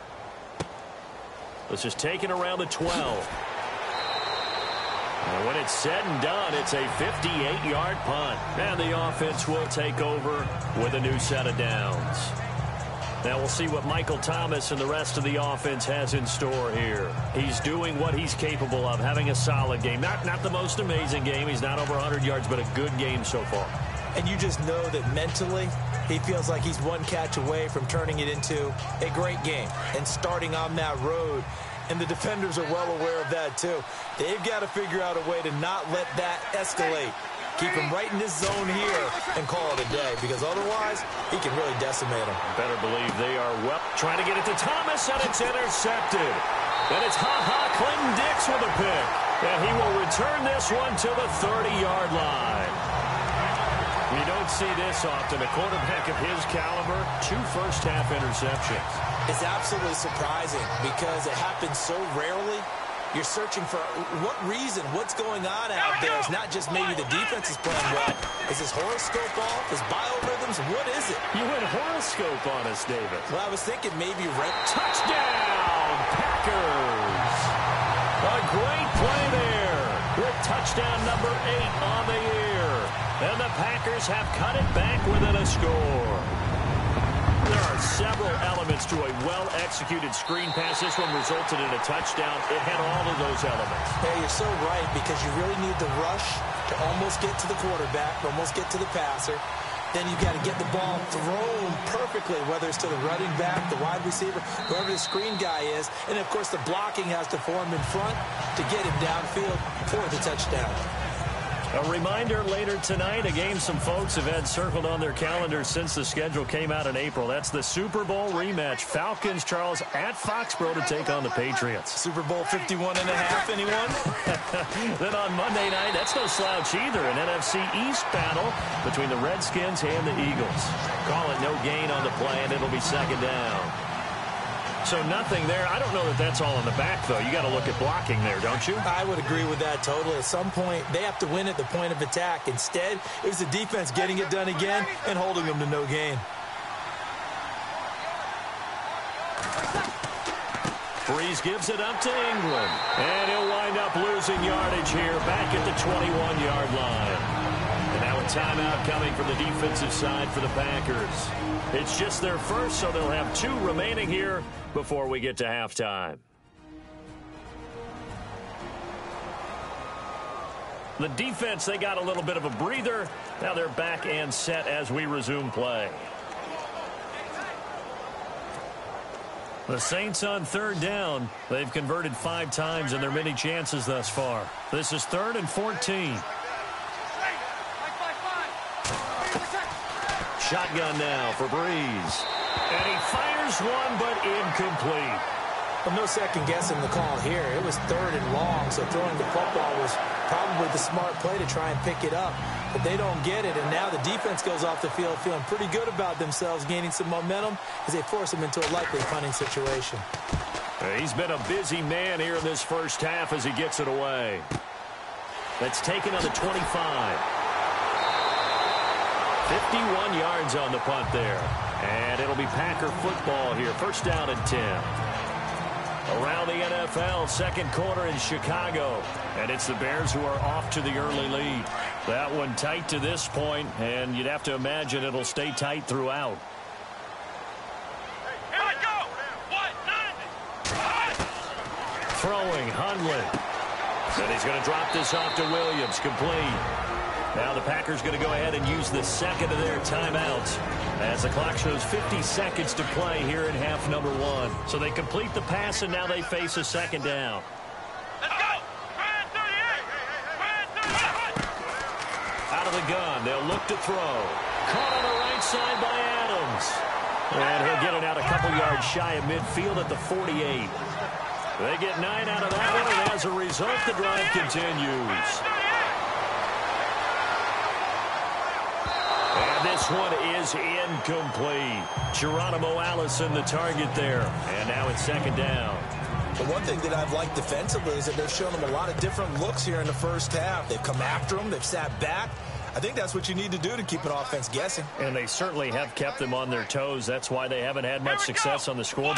This is taken around the 12. And when it's said and done, it's a 58-yard punt. And the offense will take over with a new set of downs. Now we'll see what Michael Thomas and the rest of the offense has in store here. He's doing what he's capable of, having a solid game. Not the most amazing game. He's not over 100 yards, but a good game so far. And you just know that mentally, he feels like he's one catch away from turning it into a great game and starting on that road. And the defenders are well aware of that, too. They've got to figure out a way to not let that escalate. Keep him right in this zone here and call it a day, because otherwise he can really decimate him. Better believe they are well trying to get it to Thomas, and it's intercepted. And it's Clinton Dix with a pick. And he will return this one to the 30-yard line. You don't see this often. A quarterback of his caliber, 2 first-half interceptions. It's absolutely surprising because it happens so rarely. You're searching for what reason, what's going on out there. It's not just maybe the defense is playing well. Is his horoscope off? His biorhythms? What is it? You went horoscope on us, David. Well, I was thinking maybe touchdown, Packers. A great play there with touchdown number 8 on the year. And the Packers have cut it back within a score. There are several elements to a well-executed screen pass. This one resulted in a touchdown. It had all of those elements. Hey, you're so right, because you really need the rush to almost get to the quarterback, almost get to the passer. Then you got to get the ball thrown perfectly, whether it's to the running back, the wide receiver, whoever the screen guy is. And, of course, the blocking has to form in front to get him downfield for the touchdown. A reminder later tonight, a game some folks have had circled on their calendars since the schedule came out in April. That's the Super Bowl rematch. Falcons, Charles, at Foxborough to take on the Patriots. Super Bowl 51.5, anyone? Then on Monday night, that's no slouch either. An NFC East battle between the Redskins and the Eagles. Call it no gain on the play, and it'll be 2nd down. So nothing there. I don't know that that's all in the back, though. You got to look at blocking there, don't you? I would agree with that totally. At some point, they have to win at the point of attack. Instead, it was the defense getting it done again and holding them to no gain. Breeze gives it up to England. And he'll wind up losing yardage here back at the 21-yard line. And now a timeout coming from the defensive side for the Packers. It's just their first, so they'll have 2 remaining here before we get to halftime. The defense, they got a little bit of a breather. Now they're back and set as we resume play. The Saints on 3rd down. They've converted 5 times in their many chances thus far. This is 3rd and 14. Shotgun now for Breeze. And he fires one, but incomplete. Well, no second guessing the call here. It was 3rd and long, so throwing the football was probably the smart play to try and pick it up. But they don't get it, and now the defense goes off the field feeling pretty good about themselves, gaining some momentum as they force them into a likely punting situation. He's been a busy man here in this first half as he gets it away. That's taken on the 25. 51 yards on the punt there. And it'll be Packer football here. First down and 10. Around the NFL, second quarter in Chicago. And it's the Bears who are off to the early lead. That one tight to this point, and you'd have to imagine it'll stay tight throughout. Here we go. Throwing, Hundley. And he's going to drop this off to Williams. Complete. Now the Packers going to go ahead and use the second of their timeouts as the clock shows 50 seconds to play here in half number one. So they complete the pass, and now they face a second down. Let's go. Out of the gun, they'll look to throw. Caught on the right side by Adams. And he'll get it out a couple yards shy of midfield at the 48. They get 9 out of that one, and as a result, the drive continues. And this one is incomplete. Geronimo Allison, the target there. And now it's second down. The one thing that I've liked defensively is that they've shown them a lot of different looks here in the first half. They've come after them. They've sat back. I think that's what you need to do to keep an offense guessing. And they certainly have kept them on their toes. That's why they haven't had much success on the scoreboard.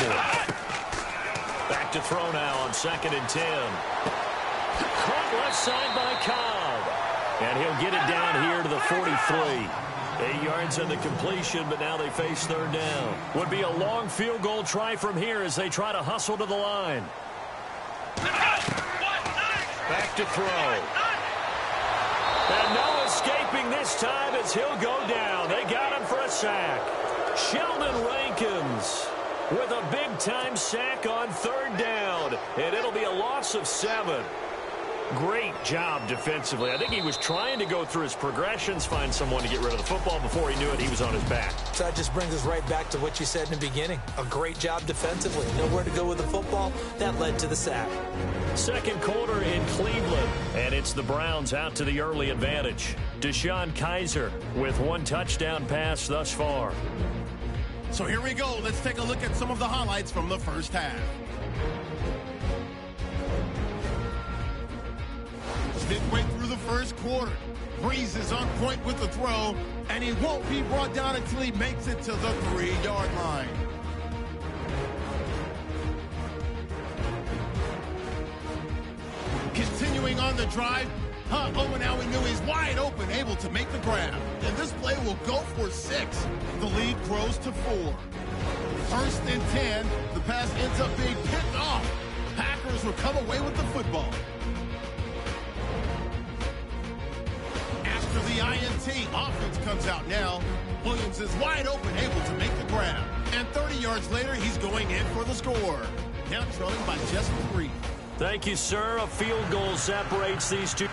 Back to throw now on second and 10. Caught left side by Cobb. And he'll get it down here to the 43. 8 yards on the completion, but now they face third down. Would be a long field goal try from here as they try to hustle to the line. Back to throw. And no escaping this time as he'll go down. They got him for a sack. Sheldon Rankins with a big-time sack on third down. And it'll be a loss of 7. Great job defensively. I think he was trying to go through his progressions, find someone to get rid of the football. Before he knew it, he was on his back. So that just brings us right back to what you said in the beginning. A great job defensively. Nowhere to go with the football. That led to the sack. Second quarter in Cleveland, and it's the Browns out to the early advantage. Deshaun Kaiser with 1 touchdown pass thus far. So here we go. Let's take a look at some of the highlights from the first half. Midway through the first quarter, Breeze is on point with the throw, and he won't be brought down until he makes it to the 3-yard line. Continuing on the drive, and now he knew he's wide open, able to make the grab. And this play will go for 6. The lead grows to 4. First and 10, the pass ends up being picked off. Packers will come away with the football. After the INT, offense comes out now. Williams is wide open, able to make the grab. And 30 yards later, he's going in for the score. Now trailing by just 3. Thank you, sir. A field goal separates these two.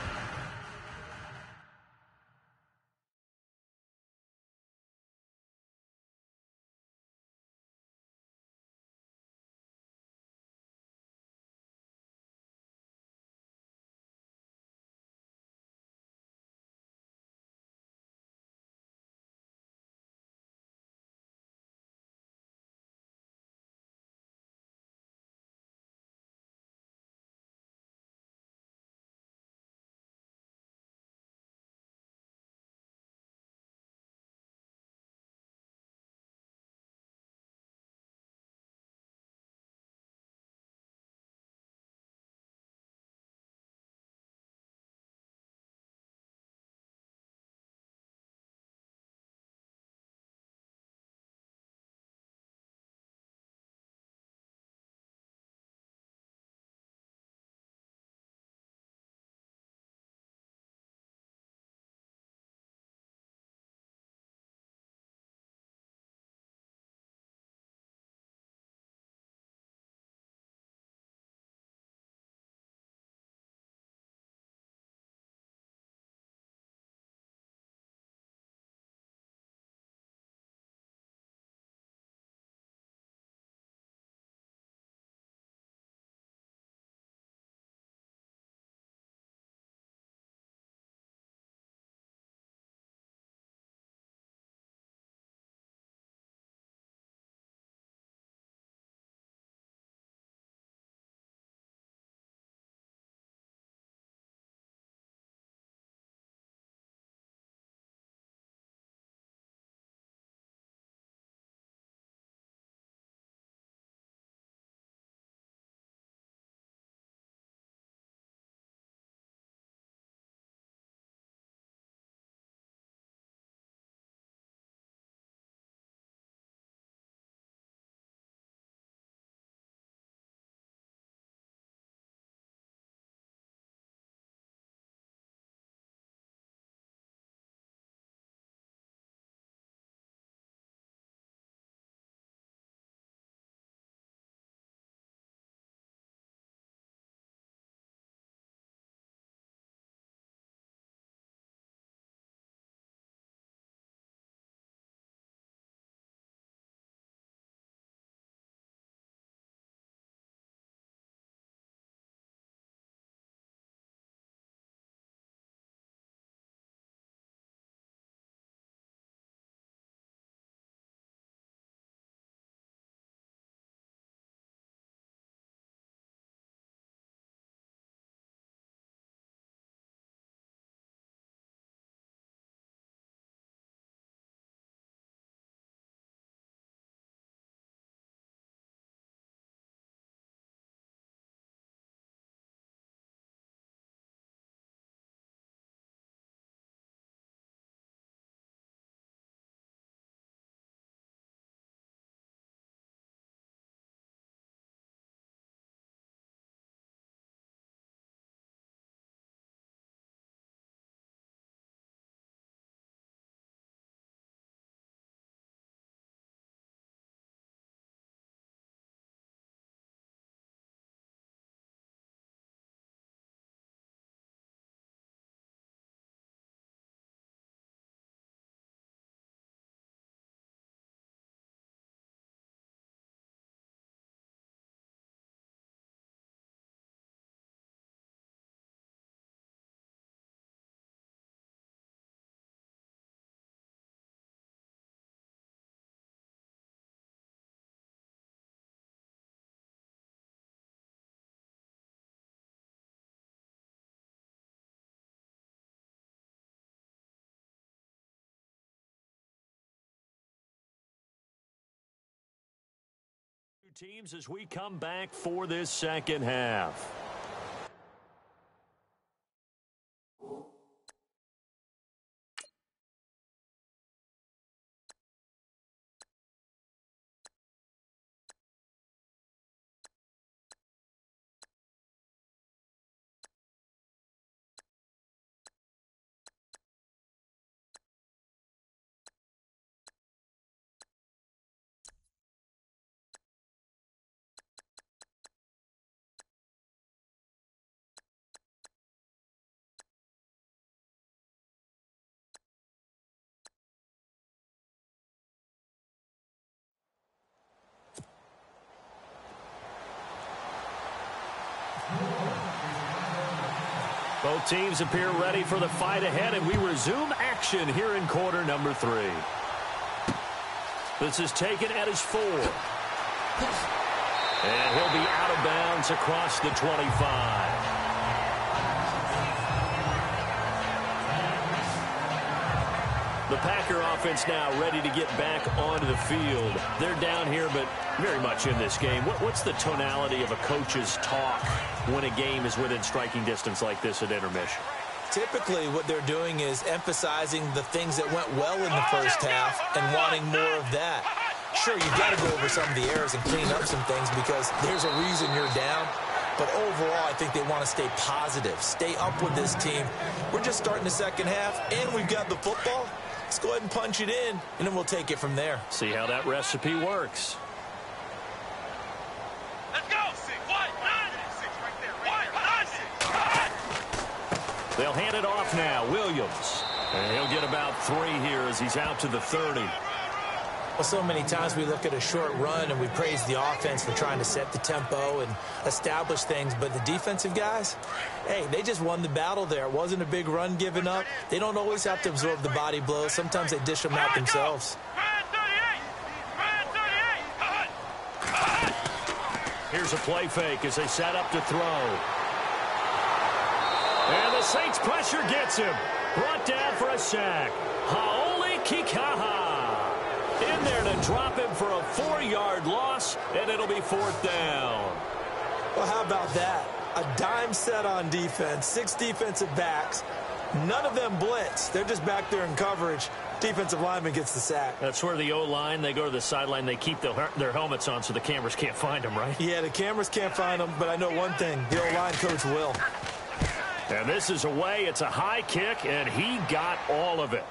teams as we come back for this second half. Both teams appear ready for the fight ahead, and we resume action here in quarter number 3. This is taken at his 4. And he'll be out of bounds across the 25. The Packer offense now ready to get back onto the field. They're down here, but very much in this game. What's the tonality of a coach's talk when a game is within striking distance like this at intermission? Typically, what they're doing is emphasizing the things that went well in the first half and wanting more of that. Sure, you've got to go over some of the errors and clean up some things because there's a reason you're down. But overall, I think they want to stay positive, stay up with this team. We're just starting the second half, and we've got the football. Let's go ahead and punch it in, and then we'll take it from there. See how that recipe works. Let's go. 6, 1, 9, 6 right there. 1, 9, 6. They'll hand it off now. Williams. And he'll get about 3 here as he's out to the 30. Well, so many times we look at a short run and we praise the offense for trying to set the tempo and establish things, but the defensive guys, hey, they just won the battle there. It wasn't a big run given up. They don't always have to absorb the body blows. Sometimes they dish them out themselves. Here's a play fake as they set up to throw. And the Saints pressure gets him. Brought down for a sack. Haoli Kikaha. In there to drop him for a 4-yard loss, and it'll be 4th down. Well, how about that? A dime set on defense, 6 defensive backs. None of them blitz. They're just back there in coverage. Defensive lineman gets the sack. That's where the O-line, they go to the sideline, they keep their helmets on so the cameras can't find them, right? Yeah, the cameras can't find them, but I know one thing. The O-line coach will. And this is away. It's a high kick, and he got all of it.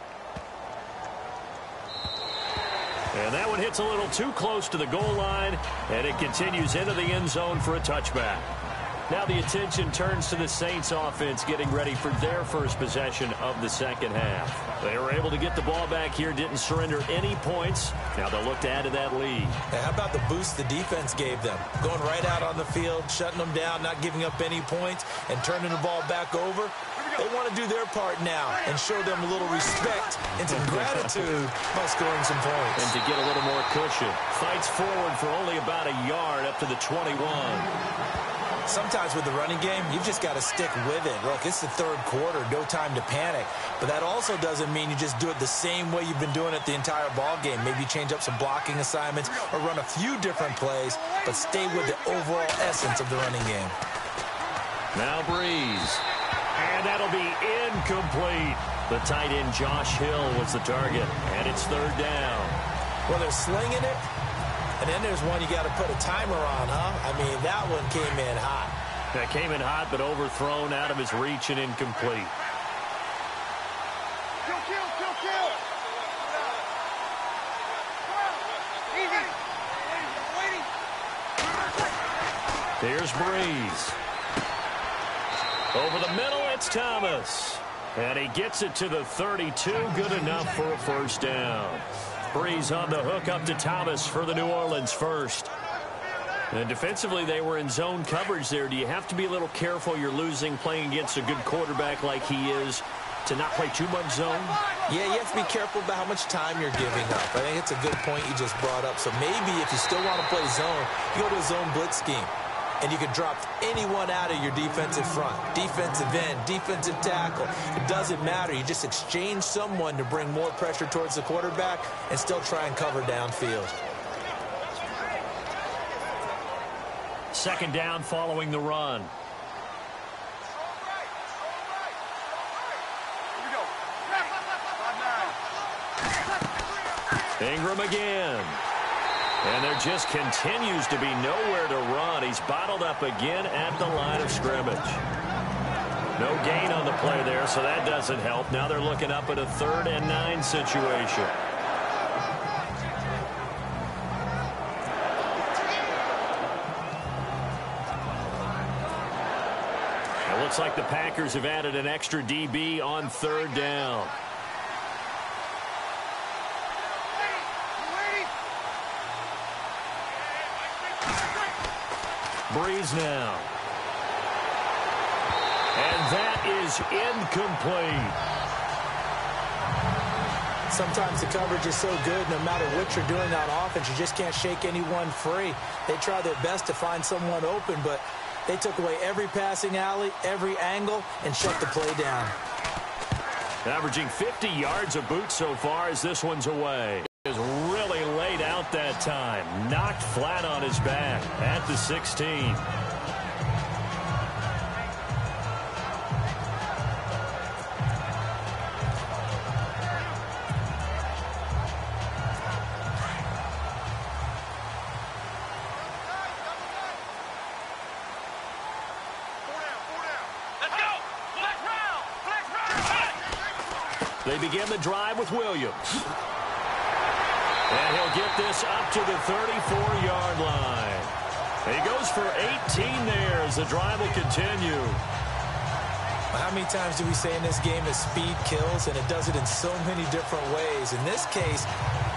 And that one hits a little too close to the goal line, and it continues into the end zone for a touchback. Now the attention turns to the Saints offense getting ready for their first possession of the second half. They were able to get the ball back here, didn't surrender any points. Now they'll look to add to that lead. Hey, how about the boost the defense gave them? Going right out on the field, shutting them down, not giving up any points, and turning the ball back over. They want to do their part now and show them a little respect and some gratitude by scoring some points. And to get a little more cushion. Fights forward for only about a yard up to the 21. Sometimes with the running game, you've just got to stick with it. Look, it's the third quarter, no time to panic. But that also doesn't mean you just do it the same way you've been doing it the entire ball game. Maybe change up some blocking assignments or run a few different plays, but stay with the overall essence of the running game. Now Breeze. And that'll be incomplete. The tight end Josh Hill was the target, and it's 3rd down. Well, they're slinging it. And then there's one you got to put a timer on, huh? I mean, that one came in hot. That came in hot, but overthrown out of his reach and incomplete. Kill. Easy. Here's Breeze. Over the middle, it's Thomas. And he gets it to the 32. Good enough for a 1st down. Breeze on the hook up to Thomas for the New Orleans first. And defensively, they were in zone coverage there. Do you have to be a little careful you're losing playing against a good quarterback like he is to not play too much zone? Yeah, you have to be careful about how much time you're giving up. I think it's a good point you just brought up. So maybe if you still want to play zone, you go to a zone blitz scheme. And you can drop anyone out of your defensive front. Defensive end, defensive tackle. It doesn't matter. You just exchange someone to bring more pressure towards the quarterback and still try and cover downfield. second down following the run. Ingram again. And there just continues to be nowhere to run. He's bottled up again at the line of scrimmage. No gain on the play there, so that doesn't help. Now they're looking up at a 3rd and 9 situation. It looks like the Packers have added an extra DB on 3rd down. Breeze now. And that is incomplete. Sometimes the coverage is so good, no matter what you're doing on offense, you just can't shake anyone free. They try their best to find someone open, but they took away every passing alley, every angle, and shut the play down. Averaging 50 yards a boot so far as this one's away. Is really laid out that time. Knocked flat on his back at the 16. They begin the drive with Williams. And he'll get this up to the 34-yard line. He goes for 18 there as the drive will continue. How many times do we say in this game that speed kills, and it does it in so many different ways? In this case,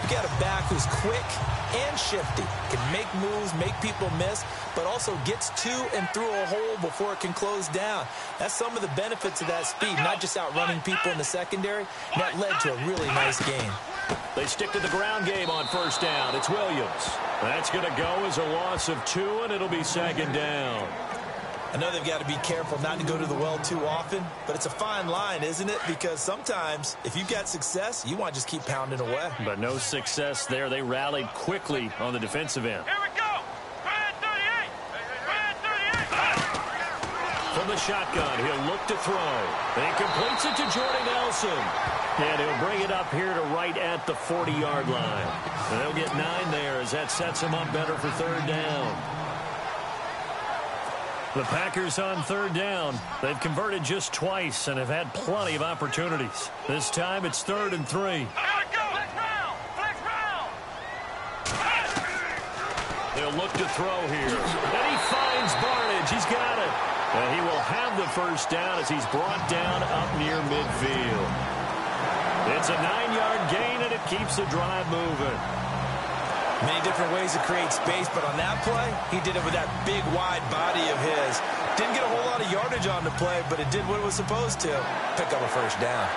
you got a back who's quick and shifty, can make moves, make people miss, but also gets to and through a hole before it can close down. That's some of the benefits of that speed, not just outrunning people in the secondary. And that led to a really nice game. They stick to the ground game on 1st down. It's Williams. That's going to go as a loss of 2, and it'll be 2nd down. I know they've got to be careful not to go to the well too often, but it's a fine line, isn't it? Because sometimes, if you've got success, you want to just keep pounding away. But no success there. They rallied quickly on the defensive end. Here we go. Brad 38. Brad 38. From the shotgun, he'll look to throw. And he completes it to Jordy Nelson. And he'll bring it up here to right at the 40-yard line. And they'll get 9 there as that sets him up better for 3rd down. The Packers on 3rd down. They've converted just twice and have had plenty of opportunities. This time it's 3rd and 3. Here we go. Flex round. Flex round. They'll look to throw here. And he finds Barnage. He's got it. And he will have the 1st down as he's brought down up near midfield. It's a 9-yard gain, and it keeps the drive moving. Many different ways to create space, but on that play, he did it with that big, wide body of his. Didn't get a whole lot of yardage on the play, but it did what it was supposed to. Pick up a 1st down.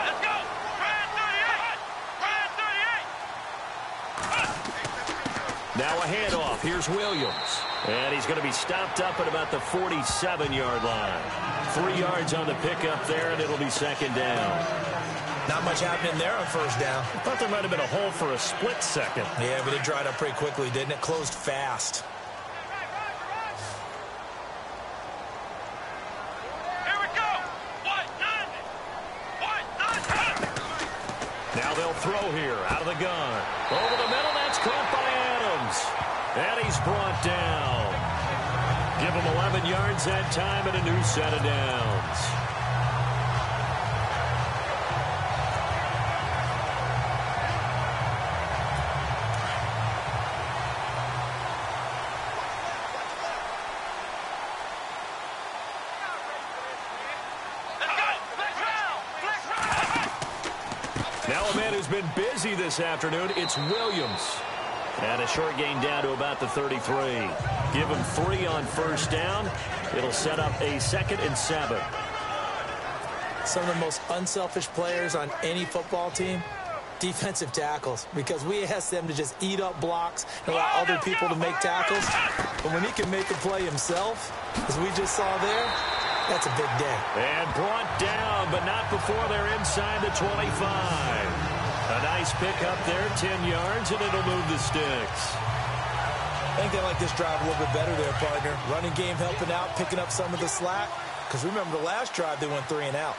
Let's go. Brad 38. Brad 38. Now a handoff. Here's Williams. And he's going to be stopped up at about the 47-yard line. 3 yards on the pickup there, and it'll be 2nd down. Not much happening there on 1st down. I thought there might have been a hole for a split second. Yeah, but it dried up pretty quickly, didn't it? Closed fast. Here we go. White, none. Now they'll throw here out of the gun. Over the middle, that's caught by Adams. And he's brought down. Give him 11 yards that time and a new set of downs. Now a man who's been busy this afternoon, it's Williams. And a short gain down to about the 33. Give him 3 on 1st down. It'll set up a 2nd and 7. Some of the most unselfish players on any football team, defensive tackles, because we ask them to just eat up blocks and allow other people to make tackles. But when he can make a play himself, as we just saw there, that's a big day. And brought down, but not before they're inside the 25. A nice pick up there, 10 yards, and it'll move the sticks. I think they like this drive a little bit better there, partner. Running game helping out, picking up some of the slack. Because remember the last drive, they went 3 and out.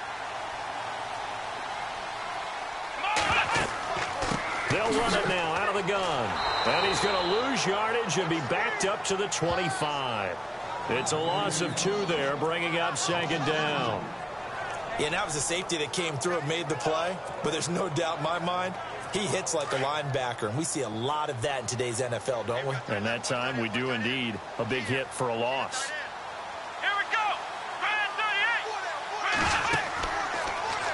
They'll run it now out of the gun. And he's going to lose yardage and be backed up to the 25. It's a loss of 2 there, bringing up 2nd down. Yeah, and that was a safety that came through and made the play. But there's no doubt in my mind, he hits like a linebacker. And we see a lot of that in today's NFL, don't we? And that time we do indeed. A big hit for a loss. Here we go. Brand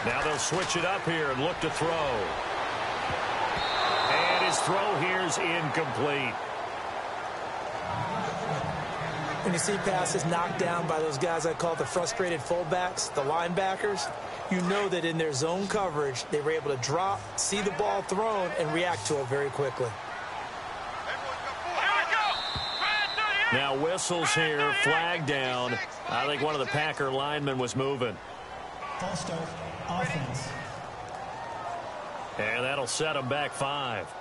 38. Now they'll switch it up here and look to throw. And his throw here's incomplete. When you see passes knocked down by those guys I call the frustrated fullbacks, the linebackers, you know that in their zone coverage, they were able to drop, see the ball thrown, and react to it very quickly. Now whistles here, flag down. I think one of the Packer linemen was moving. False start, offense. And that'll set them back 5.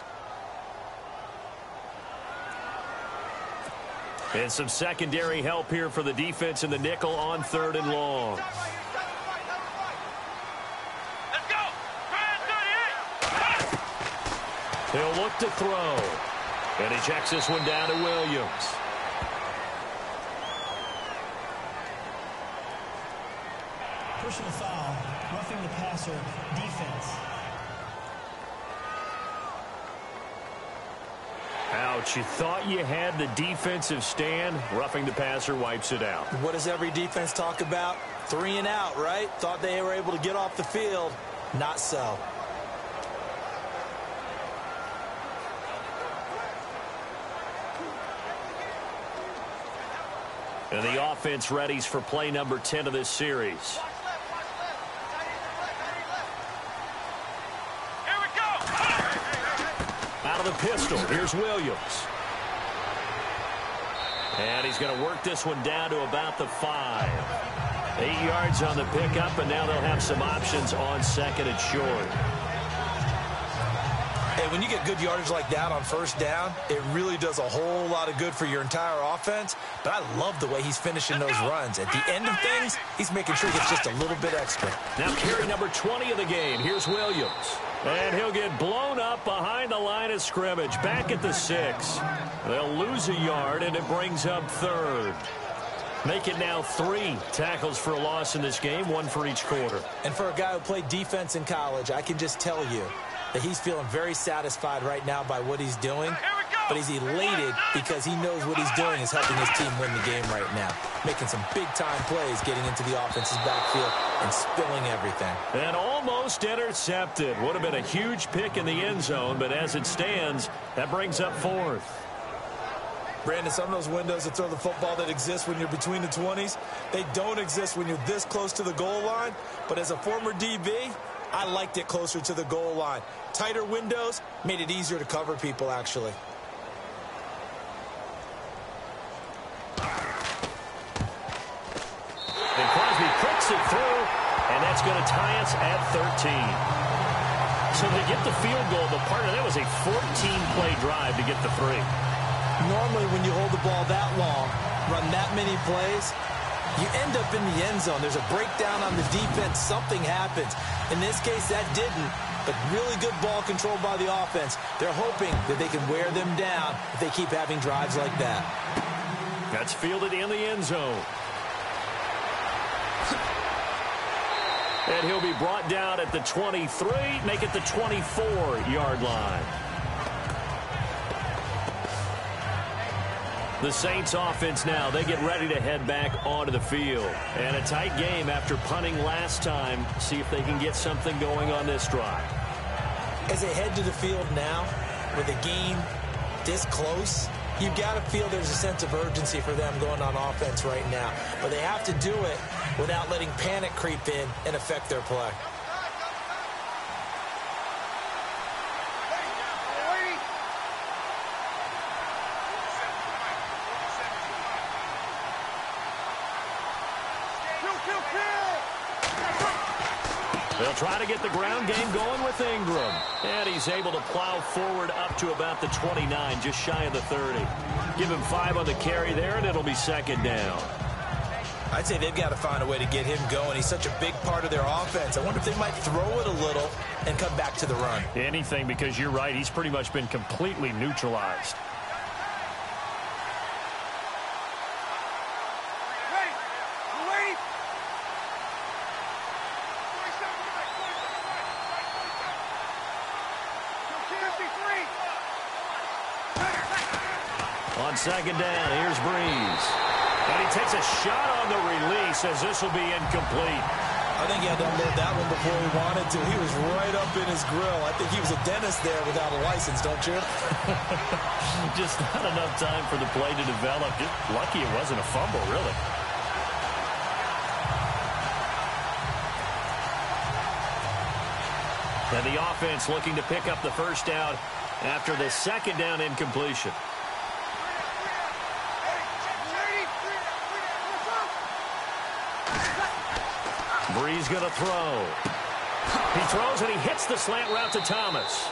And some secondary help here for the defense in the nickel on 3rd and long. Let's go. Brand 38. He'll look to throw. And he checks this one down to Williams. Personal foul, roughing the passer, defense. Ouch, you thought you had the defensive stand. Roughing the passer wipes it out. What does every defense talk about? 3 and out, right? Thought they were able to get off the field. Not so. And the offense readies for play number 10 of this series. Out of the pistol, here's Williams. And he's going to work this one down to about the 5. 8 yards on the pickup, and now they'll have some options on 2nd and short. Hey, when you get good yardage like that on 1st down, it really does a whole lot of good for your entire offense. But I love the way he's finishing those runs. At the end of things, he's making sure he gets just a little bit extra. Now carry number 20 of the game. Here's Williams. And he'll get blown up behind the line of scrimmage. Back at the 6. They'll lose a yard, and it brings up 3rd. Make it now 3 tackles for a loss in this game, 1 for each quarter. And for a guy who played defense in college, I can just tell you that he's feeling very satisfied right now by what he's doing. But he's elated because he knows what he's doing is helping his team win the game right now. Making some big-time plays, getting into the offense's backfield and spilling everything. And almost intercepted. Would have been a huge pick in the end zone, but as it stands, that brings up 4th. Brandon, some of those windows to throw the football that exist when you're between the 20s, they don't exist when you're this close to the goal line. But as a former DB, I liked it closer to the goal line. Tighter windows made it easier to cover people, actually. And Crosby pricks it through, and that's going to tie us at 13. So to get the field goal, the partner, that was a 14-play drive to get the 3. Normally, when you hold the ball that long, run that many plays, you end up in the end zone. There's a breakdown on the defense. Something happens. In this case, that didn't, but really good ball control by the offense. They're hoping that they can wear them down if they keep having drives like that. That's fielded in the end zone. And he'll be brought down at the 23, make it the 24-yard line. The Saints offense now, they get ready to head back onto the field. And a tight game after punting last time. See if they can get something going on this drive. As they head to the field now, with the game this close, you've got to feel there's a sense of urgency for them going on offense right now. But they have to do it without letting panic creep in and affect their play. They'll try to get the ground game going with Ingram. And he's able to plow forward up to about the 29, just shy of the 30. Give him 5 on the carry there, and it'll be second down. I'd say they've got to find a way to get him going. He's such a big part of their offense. I wonder if they might throw it a little and come back to the run. Anything, because you're right. He's pretty much been completely neutralized. On second down, here's Breeze. And he takes a shot on the release as this will be incomplete. I think he had to unload that one before he wanted to. He was right up in his grill. I think he was a dentist there without a license, don't you? Just not enough time for the play to develop. Just lucky it wasn't a fumble, really. And the offense looking to pick up the first down after the second down incompletion. Breeze going to throw. He throws and he hits the slant route to Thomas.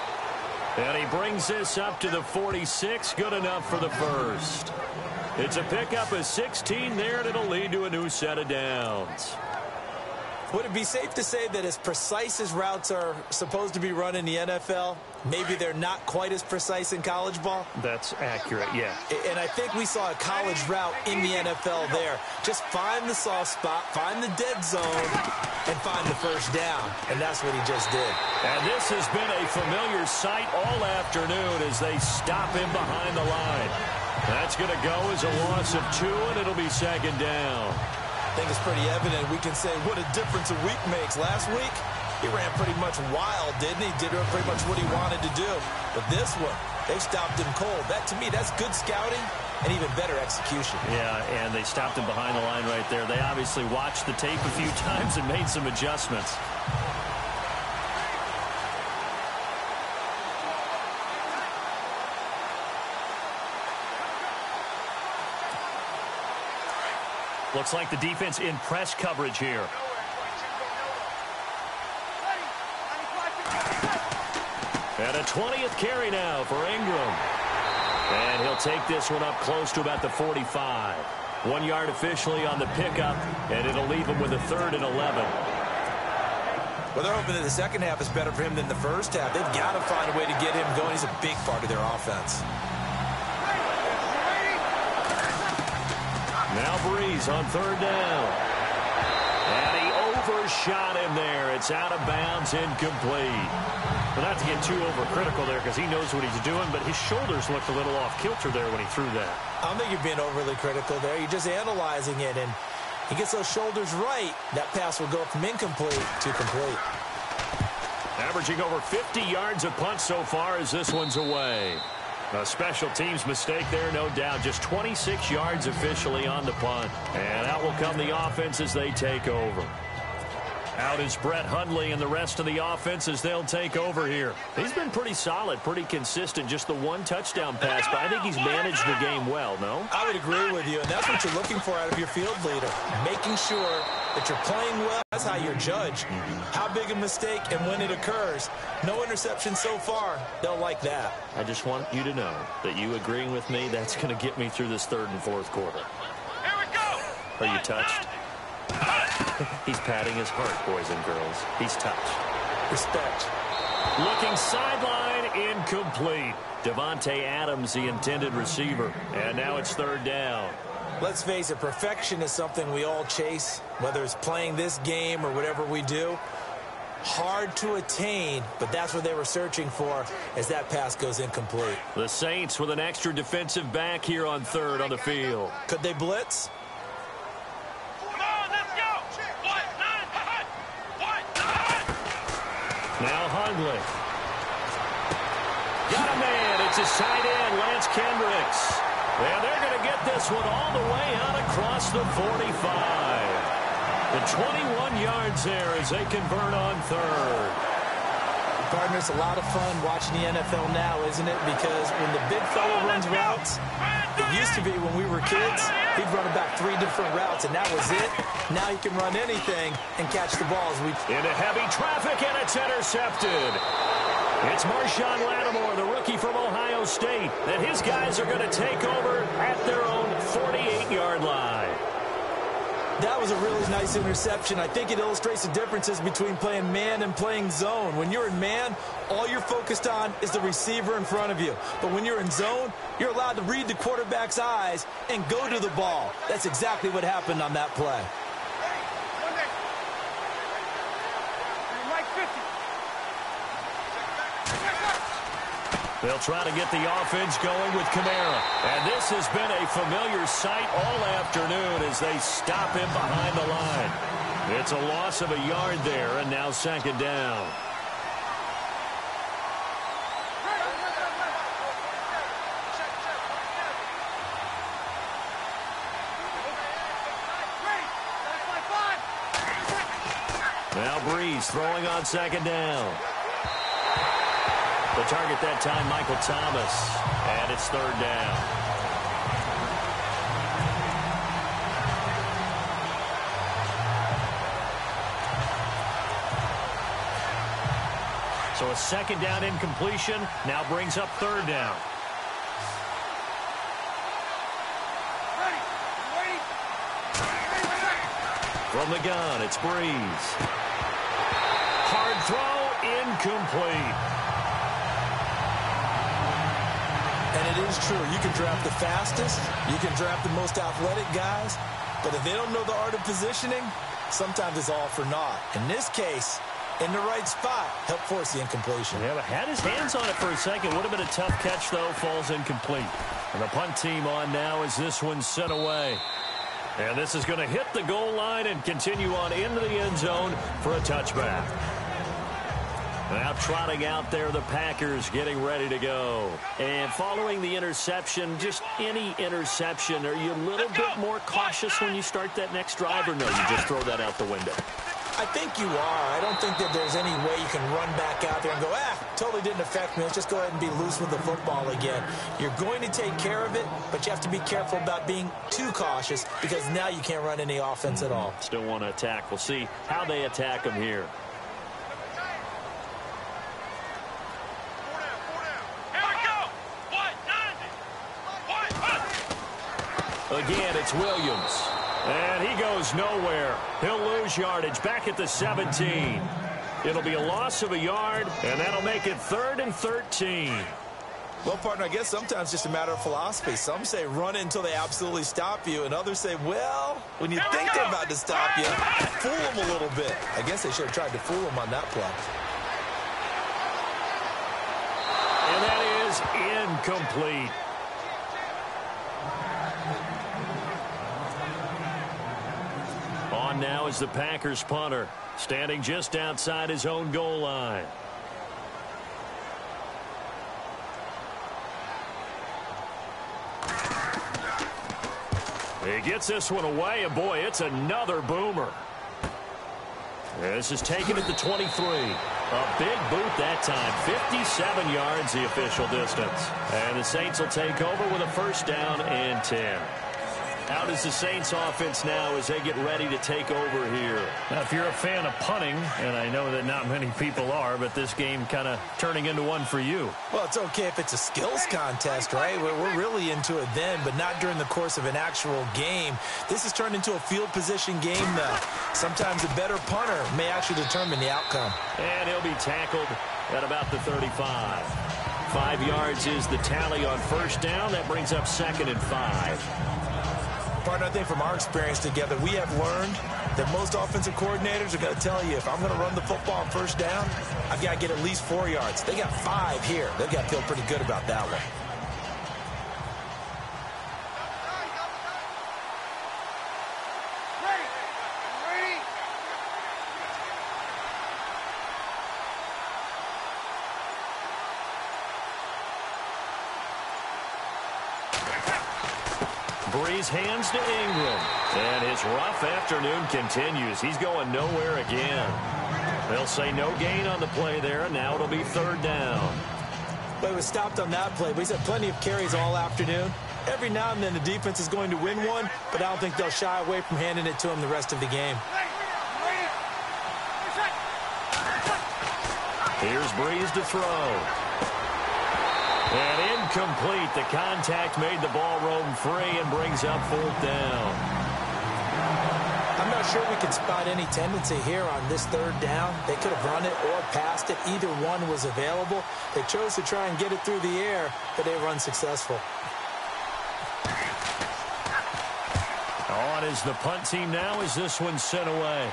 And he brings this up to the 46. Good enough for the first. It's a pickup of 16 there, and it'll lead to a new set of downs. Would it be safe to say that as precise as routes are supposed to be run in the NFL, maybe they're not quite as precise in college ball? That's accurate, yeah. And I think we saw a college route in the NFL there. Just find the soft spot, find the dead zone, and find the first down. And that's what he just did. And this has been a familiar sight all afternoon as they stop him behind the line. That's going to go as a loss of 2, and it'll be second down. I think it's pretty evident. We can say what a difference a week makes. Last week, he ran pretty much wild, didn't he? Did pretty much what he wanted to do. But this one, they stopped him cold. That, to me, that's good scouting and even better execution. Yeah, and they stopped him behind the line right there. They obviously watched the tape a few times and made some adjustments. Looks like the defense in press coverage here. And a 20th carry now for Ingram. And he'll take this one up close to about the 45. 1 yard officially on the pickup, and it'll leave him with a 3rd and 11. Well, they're hoping that the second half is better for him than the first half. They've got to find a way to get him going. He's a big part of their offense. Now Breeze on 3rd down. And he overshot him there. It's out of bounds, incomplete. Well, not to get too overcritical there because he knows what he's doing, but his shoulders looked a little off kilter there when he threw that. I don't think you're being overly critical there. You're just analyzing it, and he gets those shoulders right. That pass will go from incomplete to complete. Averaging over 50 yards a punt so far as this one's away. A special teams mistake there, no doubt. Just 26 yards officially on the punt. And out will come the offense as they take over. Out is Brett Hundley and the rest of the offense as they'll take over here. He's been pretty solid, pretty consistent. Just the 1 touchdown pass, but I think he's managed the game well, no? I would agree with you, and that's what you're looking for out of your field leader. Making sure that you're playing well. That's how you're judged. How big a mistake and when it occurs. No interception so far. They'll like that. I just want you to know that you agreeing with me, that's going to get me through this 3rd and 4th quarter. Here we go. Are you touched? He's patting his heart, boys and girls. He's touched. Respect. Looking sideline, incomplete. Devontae Adams, the intended receiver. And now it's 3rd down. Let's face it, perfection is something we all chase, whether it's playing this game or whatever we do. Hard to attain, but that's what they were searching for as that pass goes incomplete. The Saints with an extra defensive back here on 3rd on the field. Could they blitz? Now Hundley. Got a man. It's his tight end, Lance Kendricks. And they're going to get this one all the way out across the 45. The 21 yards there as they convert on 3rd. Partner, it's a lot of fun watching the NFL now, isn't it? Because when the big fella runs routes, it used to be when we were kids, he'd run about 3 different routes, and that was it. Now he can run anything and catch the balls. Into heavy traffic, and it's intercepted. It's Marshawn Lattimore, the rookie from Ohio State, that his guys are going to take over at their own 48-yard line. That was a really nice interception. I think it illustrates the differences between playing man and playing zone. When you're in man, all you're focused on is the receiver in front of you. But when you're in zone, you're allowed to read the quarterback's eyes and go to the ball. That's exactly what happened on that play. They'll try to get the offense going with Kamara. And this has been a familiar sight all afternoon as they stop him behind the line. It's a loss of a yard there, and now second down. Now Breeze throwing on second down. The target that time, Michael Thomas, and it's third down. So a second down incompletion now brings up third down. From the gun, it's Breeze. Hard throw, incomplete. And it is true. You can draft the fastest. You can draft the most athletic guys. But if they don't know the art of positioning, sometimes it's all for naught. In this case, in the right spot, helped force the incompletion. Yeah, but had his hands on it for a second. Would have been a tough catch, though. Falls incomplete. And the punt team on now as this one's sent away. And this is going to hit the goal line and continue on into the end zone for a touchback. Now trotting out there, the Packers getting ready to go. And following the interception, just any interception, are you a little bit more cautious when you start that next drive, or no, you just throw that out the window? I think you are. I don't think that there's any way you can run back out there and go, totally didn't affect me. Let's just go ahead and be loose with the football again. You're going to take care of it, but you have to be careful about being too cautious because now you can't run any offense at all. Still want to attack. We'll see how they attack them here. Again, it's Williams. And he goes nowhere. He'll lose yardage back at the 17. It'll be a loss of a yard, and that'll make it 3rd and 13. Well, partner, I guess sometimes it's just a matter of philosophy. Some say run it until they absolutely stop you, and others say, well, when you think they're about to stop you, fool them a little bit. I guess they should have tried to fool them on that play. And that is incomplete. On now is the Packers punter, standing just outside his own goal line. He gets this one away, and boy, it's another boomer. This is taken at the 23. A big boot that time. 57 yards the official distance. And the Saints will take over with a first down and 10. How does the Saints offense now as they get ready to take over here? Now, if you're a fan of punting, and I know that not many people are, but this game kind of turning into one for you. Well, it's okay if it's a skills contest, right? We're really into it then, but not during the course of an actual game. This has turned into a field position game now. Sometimes a better punter may actually determine the outcome. And he'll be tackled at about the 35. 5 yards is the tally on first down. That brings up 2nd and 5. Partner, I think from our experience together, we have learned that most offensive coordinators are going to tell you, if I'm going to run the football on first down, I've got to get at least 4 yards. They got 5 here. They've got to feel pretty good about that one. Breeze hands to Ingram. And his rough afternoon continues. He's going nowhere again. They'll say no gain on the play there, and now it'll be third down. But it was stopped on that play, but he's had plenty of carries all afternoon. Every now and then the defense is going to win one, but I don't think they'll shy away from handing it to him the rest of the game. Here's Breeze to throw. And incomplete. The contact made the ball roam free and brings up fourth down. I'm not sure we can spot any tendency here on this third down. They could have run it or passed it. Either one was available. They chose to try and get it through the air, but they were unsuccessful. On is the punt team now as this one's sent away.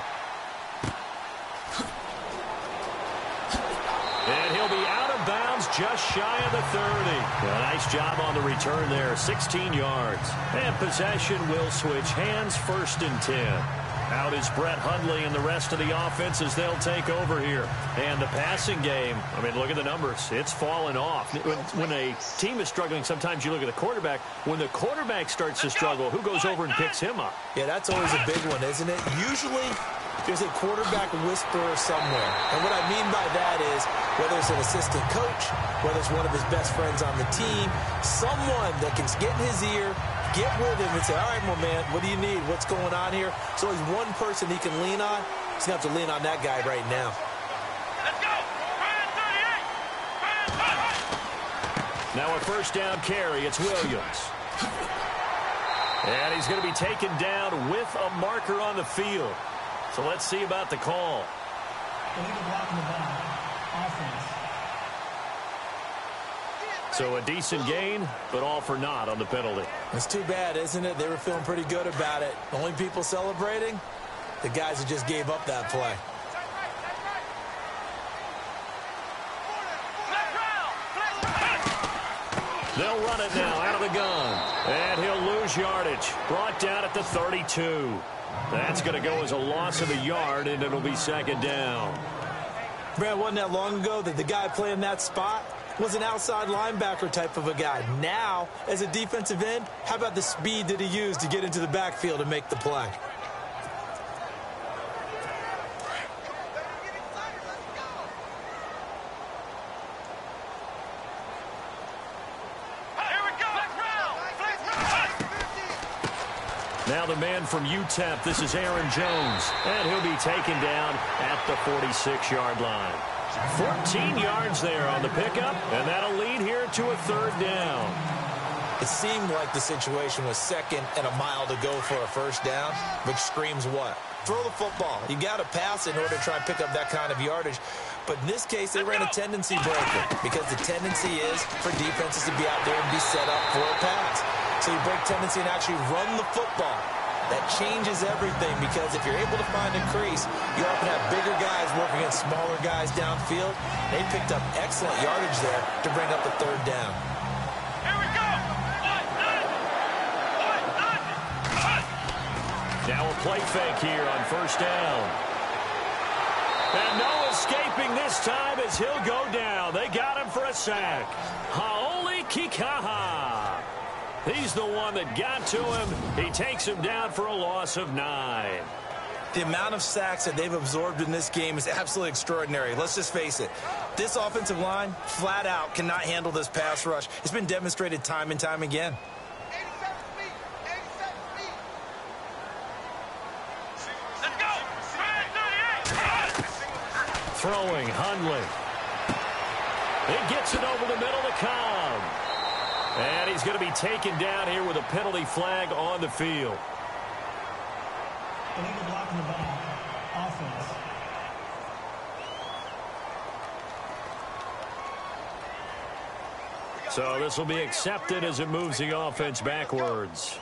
And he'll be out of bounds just shy of the 30. A nice job on the return there, 16 yards. And possession will switch hands, first and 10. Out is Brett Hundley and the rest of the offense as they'll take over here. And the passing game, I mean, look at the numbers. It's fallen off. When a team is struggling, sometimes you look at the quarterback. When the quarterback starts to struggle, who goes over and picks him up? Yeah, that's always a big one, isn't it? Usually there's a quarterback whisperer somewhere. And what I mean by that is whether it's an assistant coach, whether it's one of his best friends on the team, someone that can get in his ear, get with him and say, all right, my man, what do you need? What's going on here? So there's one person he can lean on. He's going to have to lean on that guy right now. Let's go! Now a first down carry. It's Williams. And he's going to be taken down with a marker on the field. So let's see about the call. Illegal blocking the ball. Offense. So a decent gain, but all for naught on the penalty. It's too bad, isn't it? They were feeling pretty good about it. The only people celebrating, the guys who just gave up that play. They'll run it now out of the gun. And he'll lose yardage. Brought down at the 32. That's going to go as a loss of a yard, and it'll be second down. Brad, wasn't that long ago that the guy playing that spot was an outside linebacker type of a guy. Now, as a defensive end, how about the speed that he used to get into the backfield and make the play? Now the man from UTEP, this is Aaron Jones, and he'll be taken down at the 46-yard line. 14 yards there on the pickup, and that'll lead here to a third down. It seemed like the situation was second and a mile to go for a first down, which screams what? Throw the football. You got to pass in order to try and pick up that kind of yardage. But in this case, they ran a tendency breaker because the tendency is for defenses to be out there and be set up for a pass. So you break tendency and actually run the football. That changes everything because if you're able to find a crease, you often have bigger guys working against smaller guys downfield. They picked up excellent yardage there to bring up the third down. Here we go! Now a play fake here on first down. And no escaping this time as he'll go down. They got him for a sack. Haoli Kikaha. He's the one that got to him. He takes him down for a loss of 9. The amount of sacks that they've absorbed in this game is absolutely extraordinary. Let's just face it. This offensive line, flat out, cannot handle this pass rush. It's been demonstrated time and time again. 87 feet! 87 feet! Let's go! 38! Throwing, Hundley. He gets it over the middle to Cobb. And he's going to be taken down here with a penalty flag on the field. Illegal blocking the ball. Offense. So this will be accepted as it moves the offense backwards.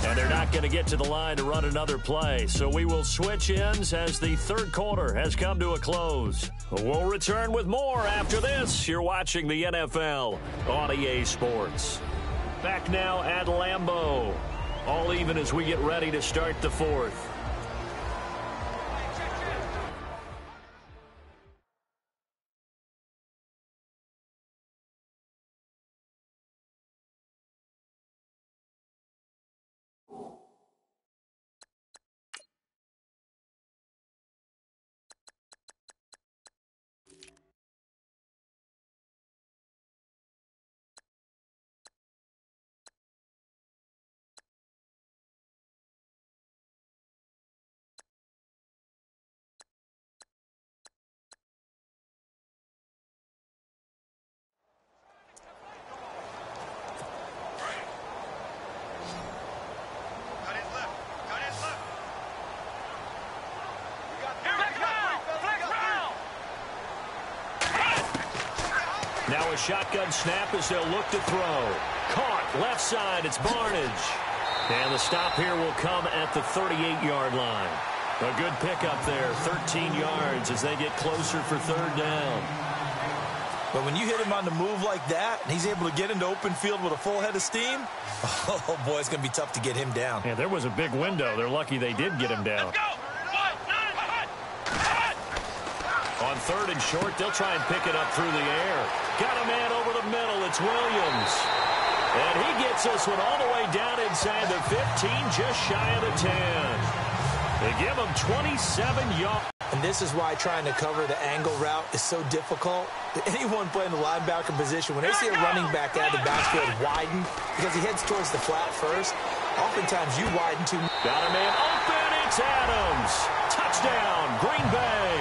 And they're not going to get to the line to run another play. So we will switch ends as the third quarter has come to a close. We'll return with more after this. You're watching the NFL on EA Sports. Back now at Lambeau. All even as we get ready to start the fourth. Now a shotgun snap as they'll look to throw. Caught, left side, it's Barnage. And the stop here will come at the 38-yard line. A good pickup there, 13 yards as they get closer for third down. But when you hit him on the move like that, and he's able to get into open field with a full head of steam, oh, boy, it's going to be tough to get him down. Yeah, there was a big window. They're lucky they did get him down. On third and short, they'll try and pick it up through the air. Got a man over the middle. It's Williams. And he gets this one all the way down inside the 15, just shy of the 10. They give him 27 yards. And this is why trying to cover the angle route is so difficult. Anyone playing the linebacker position, when they see a running back out of the backfield widen, because he heads towards the flat first, oftentimes you widen too much. Got a man open. It's Adams. Touchdown, Green Bay.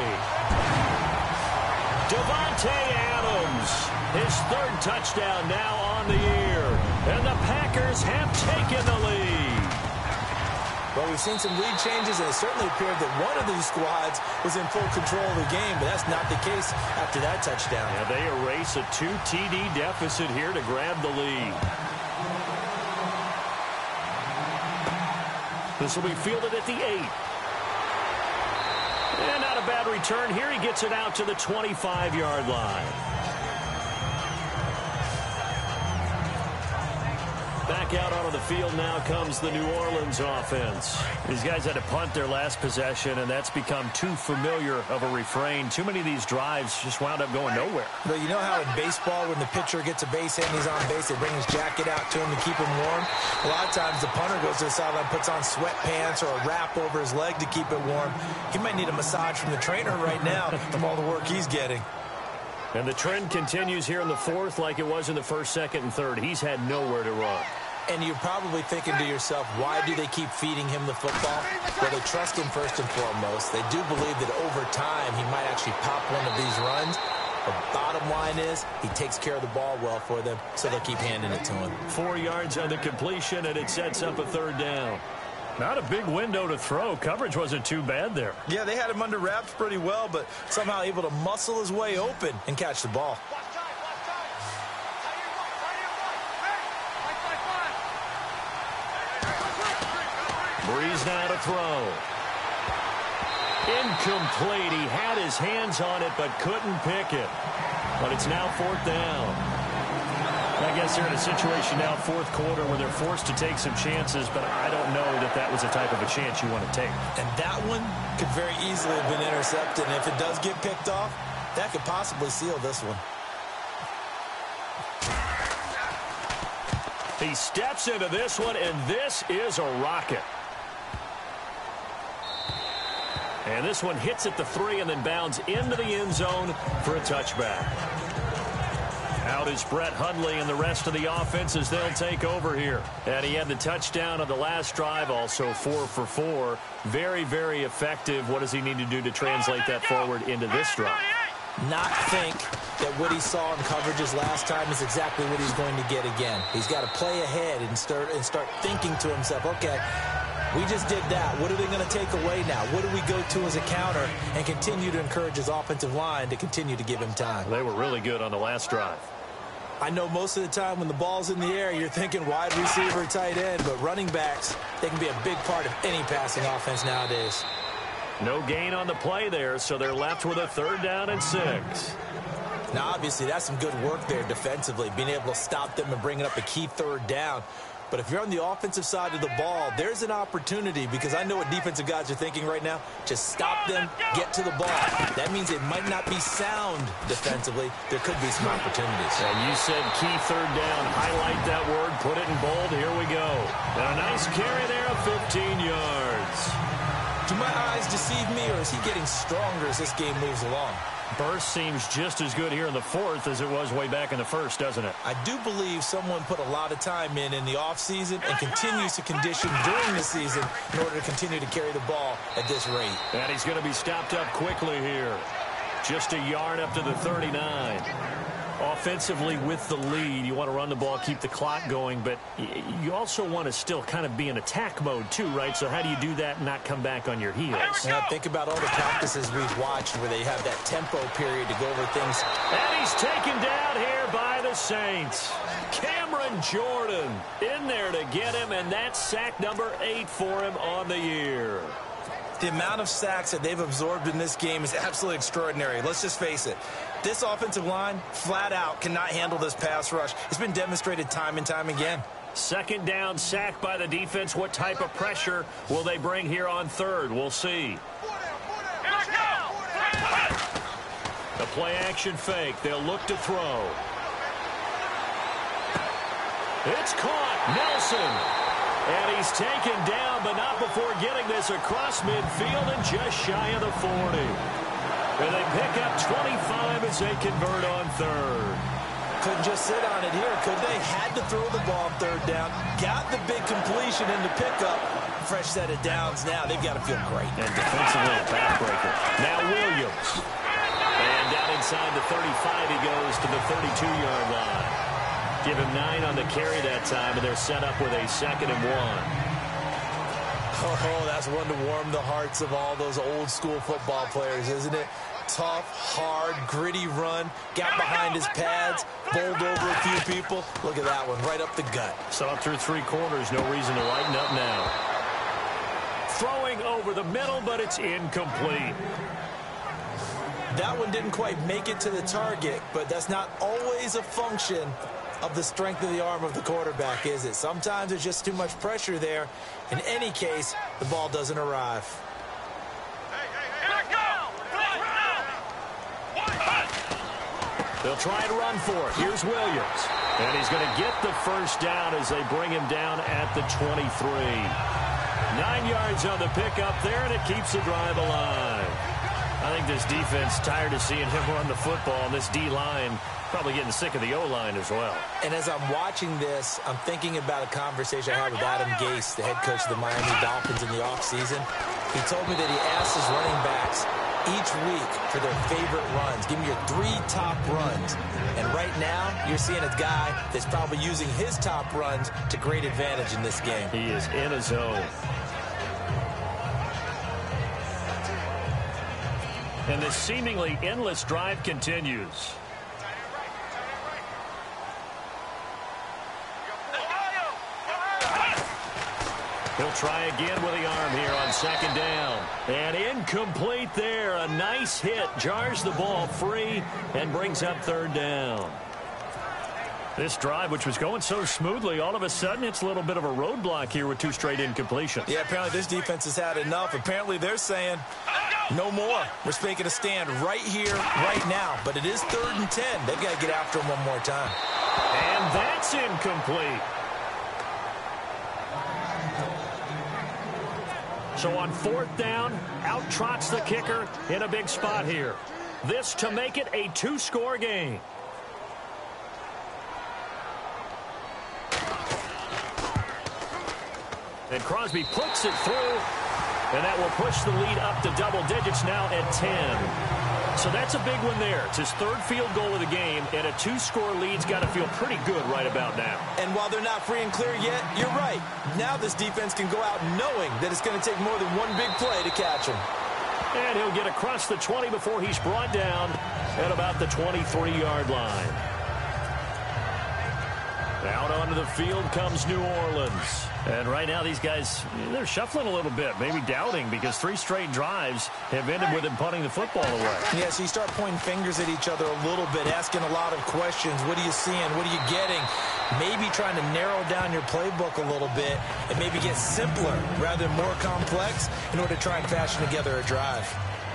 Devontae Adams, his third touchdown now on the year. And the Packers have taken the lead. Well, we've seen some lead changes, and it certainly appeared that one of these squads was in full control of the game, but that's not the case after that touchdown. Yeah, they erase a 2 TD deficit here to grab the lead. This will be fielded at the 8. And not a bad return here. He gets it out to the 25-yard line. Back out onto the field now comes the New Orleans offense. These guys had to punt their last possession, and that's become too familiar of a refrain. Too many of these drives just wound up going nowhere. But you know how in baseball, when the pitcher gets a base hit and he's on base, they bring his jacket out to him to keep him warm? A lot of times the punter goes to the sideline, puts on sweatpants or a wrap over his leg to keep it warm. He might need a massage from the trainer right now from all the work he's getting. And the trend continues here in the fourth like it was in the first, second, and third. He's had nowhere to run. And you're probably thinking to yourself, why do they keep feeding him the football? Well, they trust him first and foremost. They do believe that over time he might actually pop one of these runs. The bottom line is he takes care of the ball well for them, so they'll keep handing it to him. 4 yards on the completion, and it sets up a third down. Not a big window to throw. Coverage wasn't too bad there. Yeah, they had him under wraps pretty well, but somehow able to muscle his way open and catch the ball. Breeze now to throw. Incomplete. He had his hands on it but couldn't pick it. But it's now fourth down. I guess they're in a situation now, fourth quarter, where they're forced to take some chances, but I don't know that that was the type of a chance you want to take. And that one could very easily have been intercepted, and if it does get picked off, that could possibly seal this one. He steps into this one, and this is a rocket. And this one hits at the 3 and then bounds into the end zone for a touchback. Out is Brett Hundley and the rest of the offense as they'll take over here. And he had the touchdown on the last drive, also 4 for 4. Very, very effective. What does he need to do to translate that forward into this drive? Not think that what he saw in coverages last time is exactly what he's going to get again. He's got to play ahead and start thinking to himself, okay, we just did that. What are they going to take away now? What do we go to as a counter? And continue to encourage his offensive line to continue to give him time. They were really good on the last drive. I know most of the time when the ball's in the air, you're thinking wide receiver, tight end, but running backs, they can be a big part of any passing offense nowadays. No gain on the play there, so they're left with a third down and 6. Now, obviously, that's some good work there defensively, being able to stop them and bringing up a key third down. But if you're on the offensive side of the ball, there's an opportunity, because I know what defensive guys are thinking right now. Just stop them, get to the ball. That means it might not be sound defensively. There could be some opportunities. And you said key third down. Highlight that word. Put it in bold. Here we go. And a nice carry there of 15 yards. Do my eyes deceive me, or is he getting stronger as this game moves along? Burst seems just as good here in the fourth as it was way back in the first, doesn't it? I do believe someone put a lot of time in the offseason and continues to condition during the season in order to continue to carry the ball at this rate. And he's going to be stopped up quickly here. Just a yard up to the 39. Offensively with the lead, you want to run the ball, keep the clock going, but you also want to still kind of be in attack mode too, right? So how do you do that and not come back on your heels? Yeah, think about all the practices we've watched where they have that tempo period to go over things. And he's taken down here by the Saints. Cameron Jordan in there to get him, and that's sack number 8 for him on the year. The amount of sacks that they've absorbed in this game is absolutely extraordinary. Let's just face it. This offensive line, flat out, cannot handle this pass rush. It's been demonstrated time and time again. Second down sack by the defense. What type of pressure will they bring here on third? We'll see. The play action fake. They'll look to throw. It's caught. Nelson. And he's taken down, but not before getting this across midfield and just shy of the 40. And they pick up 25 as they convert on third. Couldn't just sit on it here, could they? Had to throw the ball third down. Got the big completion in the pickup. Fresh set of downs now. They've got to feel great. And defensively a backbreaker. Now Williams. And down inside the 35 he goes to the 32-yard line. Give him 9 on the carry that time, and they're set up with a 2nd and 1. Oh, that's one to warm the hearts of all those old school football players, isn't it? Tough, hard, gritty run. Got behind his pads, bowled over a few people. Look at that one, right up the gut. Saw through 3 quarters, no reason to lighten up now. Throwing over the middle, but it's incomplete. That one didn't quite make it to the target, but that's not always a function of the strength of the arm of the quarterback, is it? Sometimes there's just too much pressure there. In any case, the ball doesn't arrive. They'll try and run for it. Here's Williams. And he's going to get the first down as they bring him down at the 23. 9 yards on the pickup there, and it keeps the drive alive. I think this defense tired of seeing him run the football, and this D-line probably getting sick of the O-line as well. And as I'm watching this, I'm thinking about a conversation I had with Adam Gase, the head coach of the Miami Dolphins in the offseason. He told me that he asked his running backs each week for their favorite runs. Give me your 3 top runs. And right now, you're seeing a guy that's probably using his top runs to great advantage in this game. He is in a zone. And this seemingly endless drive continues. He'll try again with the arm here on 2nd down. And incomplete there. A nice hit. Jars the ball free and brings up 3rd down. This drive, which was going so smoothly, all of a sudden it's a little bit of a roadblock here with 2 straight incompletions. Yeah, apparently this defense has had enough. Apparently they're saying no more. We're making a stand right here, right now. But it is 3rd and 10. They've got to get after him one more time. And that's incomplete. So on 4th down, out trots the kicker in a big spot here. This to make it a 2-score game. And Crosby puts it through, and that will push the lead up to double digits now at 10. So that's a big one there. It's his 3rd field goal of the game, and a 2-score lead's got to feel pretty good right about now. And while they're not free and clear yet, you're right. Now this defense can go out knowing that it's going to take more than one big play to catch him. And he'll get across the 20 before he's brought down at about the 23-yard line. Out onto the field comes New Orleans. And right now these guys, they're shuffling a little bit, maybe doubting, because 3 straight drives have ended with him punting the football away. Yeah, so you start pointing fingers at each other a little bit, asking a lot of questions. What are you seeing? What are you getting? Maybe trying to narrow down your playbook a little bit and maybe get simpler rather than more complex in order to try and fashion together a drive.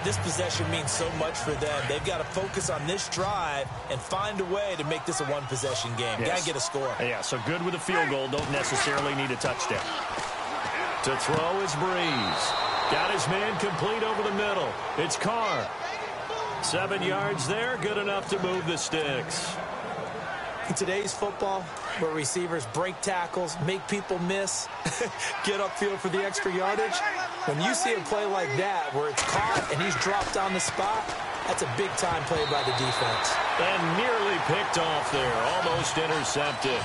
This possession means so much for them. They've got to focus on this drive and find a way to make this a one-possession game. Yes. Got to get a score. Yeah, so good with a field goal. Don't necessarily need a touchdown. To throw is Breeze. Got his man complete over the middle. It's Carr. 7 yards there. Good enough to move the sticks. In today's football, where receivers break tackles, make people miss, get upfield for the extra yardage, when you see a play like that where it's caught and he's dropped on the spot, That's a big-time play by the defense. And nearly picked off there. Almost intercepted.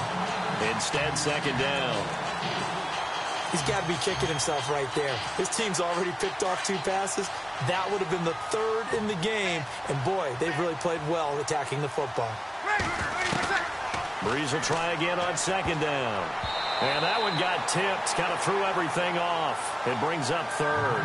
Instead, second down. He's got to be kicking himself right there. His team's already picked off 2 passes. That would have been the 3rd in the game. And, boy, they've really played well attacking the football. Breeze will try again on second down. And that one got tipped. Kind of threw everything off. It brings up 3rd.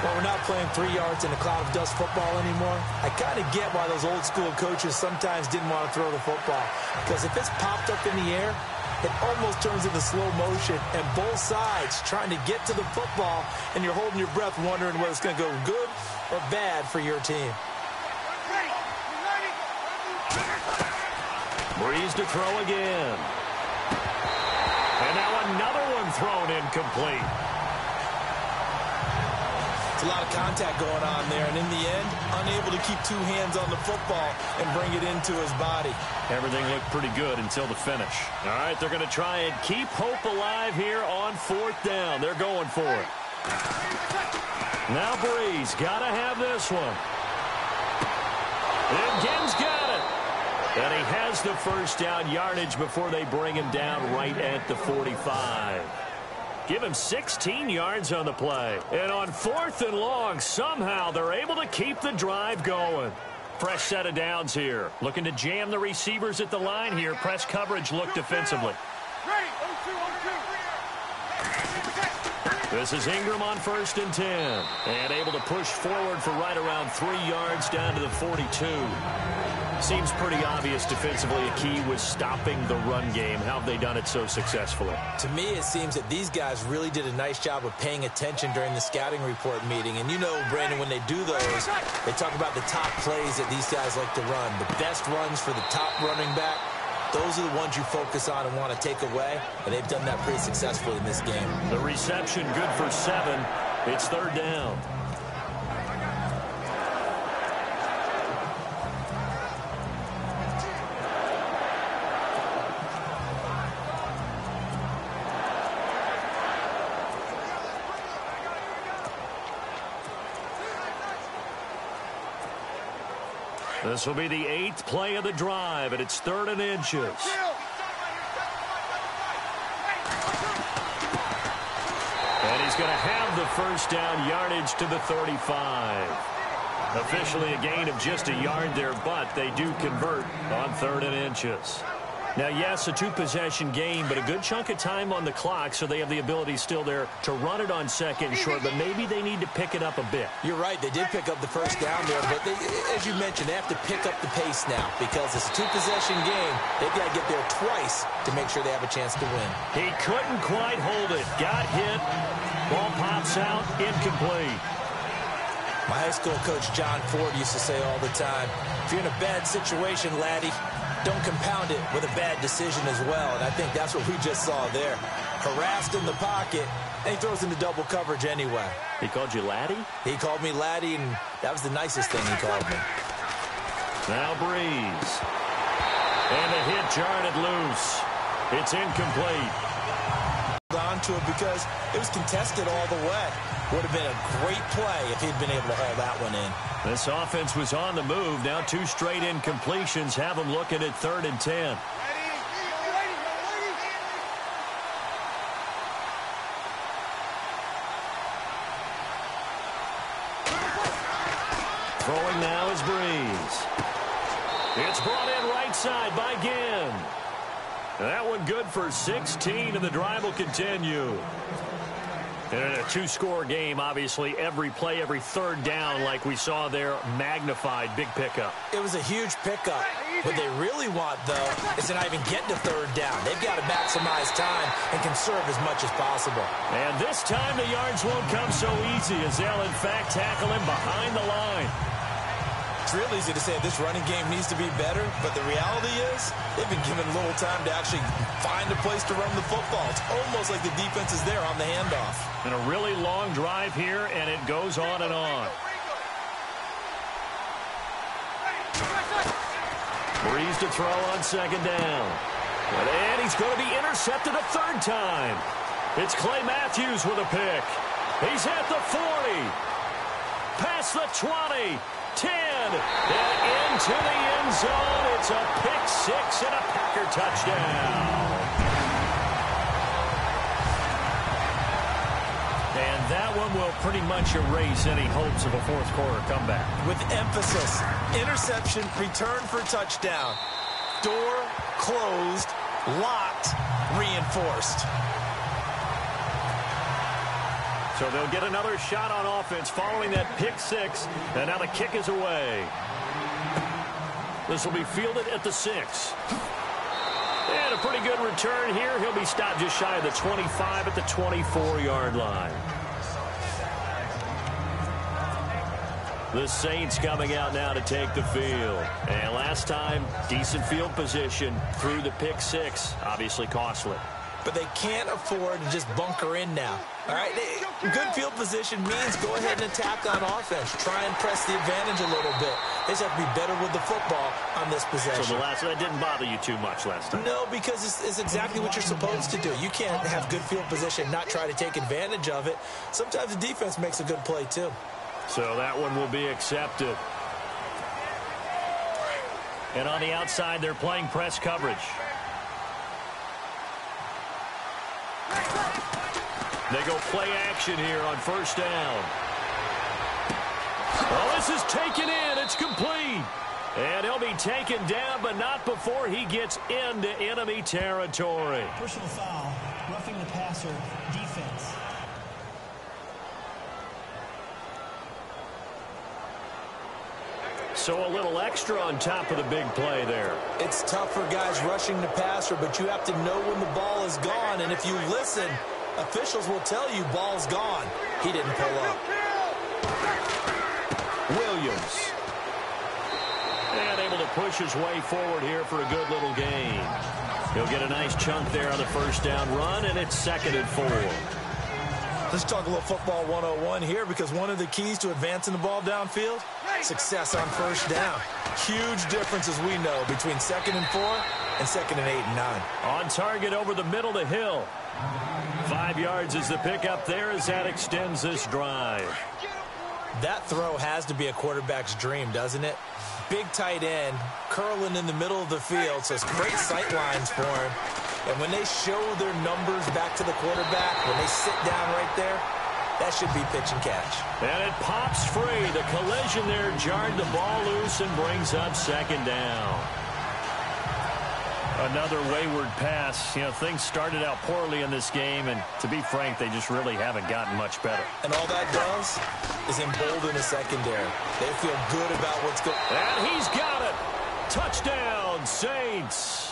Well, we're not playing 3 yards in a cloud of dust football anymore. I kind of get why those old-school coaches sometimes didn't want to throw the football. Because if it's popped up in the air, it almost turns into slow motion, and both sides trying to get to the football, and you're holding your breath wondering whether it's going to go good or bad for your team. Breeze to throw again. And now another one thrown incomplete. It's a lot of contact going on there, and in the end, unable to keep 2 hands on the football and bring it into his body. Everything looked pretty good until the finish. All right, they're going to try and keep hope alive here on 4th down. They're going for it. Now Breeze got to have this one. And Gim's got it. And he has the first down yardage before they bring him down right at the 45. Give him 16 yards on the play. And on 4th and long, somehow they're able to keep the drive going. Fresh set of downs here. Looking to jam the receivers at the line here. Press coverage look defensively. This is Ingram on 1st and 10. And able to push forward for right around 3 yards down to the 42. Seems pretty obvious defensively a key was stopping the run game. How have they done it so successfully? To me, it seems that these guys really did a nice job of paying attention during the scouting report meeting. And you know, Brandon, when they do those, they talk about the top plays that these guys like to run. The best runs for the top running back. Those are the ones you focus on and want to take away. And they've done that pretty successfully in this game. The reception good for 7. It's 3rd down. This will be the 8th play of the drive, and it's 3rd and inches. And he's going to have the first down yardage to the 35. Officially a gain of just a yard there, but they do convert on 3rd and inches. Now, yes, a 2-possession game, but a good chunk of time on the clock, so they have the ability still there to run it on 2nd and short, but maybe they need to pick it up a bit. You're right. They did pick up the first down there, but they, as you mentioned, they have to pick up the pace now because it's a 2-possession game. They've got to get there twice to make sure they have a chance to win. He couldn't quite hold it. Got hit. Ball pops out. Incomplete. My high school coach, John Ford, used to say all the time, if you're in a bad situation, laddie, don't compound it with a bad decision as well. And I think that's what we just saw there. Harassed in the pocket, and he throws into double coverage anyway. He called you laddie? He called me laddie, and that was the nicest thing he called me. Now Breeze. And a hit jarred it loose. It's incomplete. On to it because it was contested all the way. Would have been a great play if he'd been able to haul that one in. This offense was on the move. Now 2 straight incompletions have them looking at 3rd and 10. Throwing now is Breeze. It's brought in right side by Ginn. That one good for 16, and the drive will continue. And in a 2-score game, obviously, every play, every 3rd down, like we saw there, magnified. Big pickup. It was a huge pickup. What they really want, though, is to not even get to 3rd down. They've got to maximize time and conserve as much as possible. And this time, the yards won't come so easy as they'll, in fact, tackle him behind the line. It's real easy to say this running game needs to be better, but the reality is they've been given little time to actually find a place to run the football. It's almost like the defense is there on the handoff. And a really long drive here, and it goes on and on. Breeze to throw on 2nd down. And he's going to be intercepted a 3rd time. It's Clay Matthews with a pick. He's at the 40. Past the 20. 10. And into the end zone. It's a pick six and a Packer touchdown. And that one will pretty much erase any hopes of a fourth quarter comeback. With emphasis, interception, return for touchdown. Door closed, locked, reinforced. So they'll get another shot on offense following that pick six. And now the kick is away. This will be fielded at the 6. And a pretty good return here. He'll be stopped just shy of the 25 at the 24-yard line. The Saints coming out now to take the field. And last time, decent field position through the pick six. Obviously costly. But they can't afford to just bunker in now. All right, good field position means go ahead and attack on offense. Try and press the advantage a little bit. They just have to be better with the football on this possession. So that didn't bother you too much last time? No, because it's exactly what you're supposed to do. You can't have good field position, not try to take advantage of it. Sometimes the defense makes a good play too. So that one will be accepted. And on the outside, they're playing press coverage. They go play action here on first down. Oh, this is taken in. It's complete. And he'll be taken down, but not before he gets into enemy territory. Personal foul, roughing the passer, defense. So a little extra on top of the big play there. It's tough for guys rushing the passer, but you have to know when the ball is gone. And if you listen, officials will tell you ball's gone. He didn't pull up. Williams. And able to push his way forward here for a good little gain. He'll get a nice chunk there on the first down run, and it's 2nd and 4. Let's talk a little football 101 here, because one of the keys to advancing the ball downfield, success on first down. Huge difference, as we know, between 2nd and 4 and 2nd and 8 and 9. On target over the middle to Hill. 5 yards is the pickup there as that extends this drive. That throw has to be a quarterback's dream, doesn't it? Big tight end, curling in the middle of the field, so it's great sight lines for him. And when they show their numbers back to the quarterback, when they sit down right there, that should be pitch and catch. And it pops free. The collision there jarred the ball loose and brings up 2nd down. Another wayward pass. You know, things started out poorly in this game, and to be frank, they just really haven't gotten much better. And all that does is embolden the secondary. They feel good about what's going on. And he's got it. Touchdown, Saints.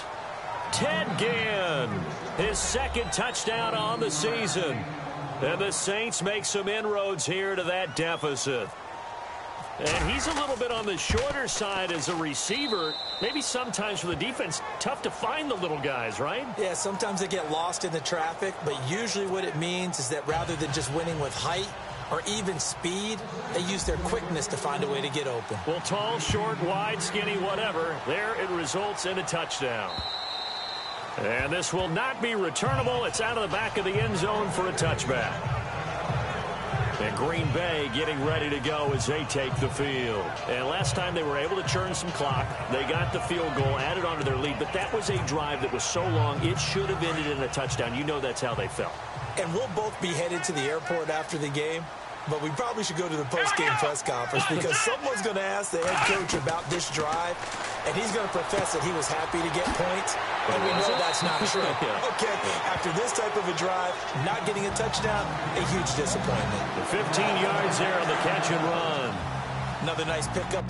Ted Ginn, his 2nd touchdown on the season. And the Saints make some inroads here to that deficit. And he's a little bit on the shorter side as a receiver. Maybe sometimes for the defense, tough to find the little guys, right? Yeah, sometimes they get lost in the traffic, but usually what it means is that rather than just winning with height or even speed, they use their quickness to find a way to get open. Well, tall, short, wide, skinny, whatever, there it results in a touchdown. And this will not be returnable. It's out of the back of the end zone for a touchback. And Green Bay getting ready to go as they take the field. And last time they were able to churn some clock. They got the field goal, added on to their lead. But that was a drive that was so long, it should have ended in a touchdown. You know that's how they felt. And we'll both be headed to the airport after the game. But we probably should go to the post-game press conference, because someone's going to ask the head coach about this drive, and he's going to profess that he was happy to get points, and we know that's not true. Okay, after this type of a drive, not getting a touchdown, a huge disappointment. The 15 yards there on the catch and run. Another nice pickup.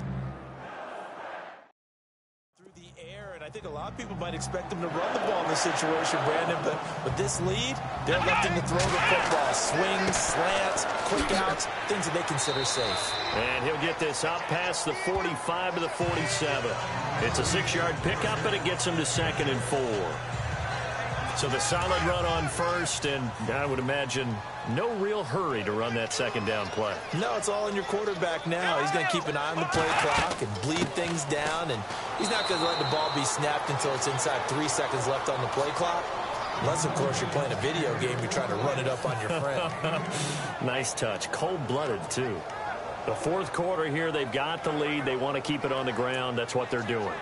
I think a lot of people might expect them to run the ball in this situation, Brandon, but with this lead, they're electing to throw the football. Swings, slants, quick outs, things that they consider safe. And he'll get this out past the 45 to the 47. It's a 6-yard pickup, and it gets him to 2nd and 4. So the solid run on first, and I would imagine no real hurry to run that 2nd down play. No, it's all in your quarterback now. He's going to keep an eye on the play clock and bleed things down, and he's not going to let the ball be snapped until it's inside 3 seconds left on the play clock. Unless, of course, you're playing a video game, you're trying to run it up on your friend. Nice touch. Cold-blooded, too. The fourth quarter here, they've got the lead. They want to keep it on the ground. That's what they're doing.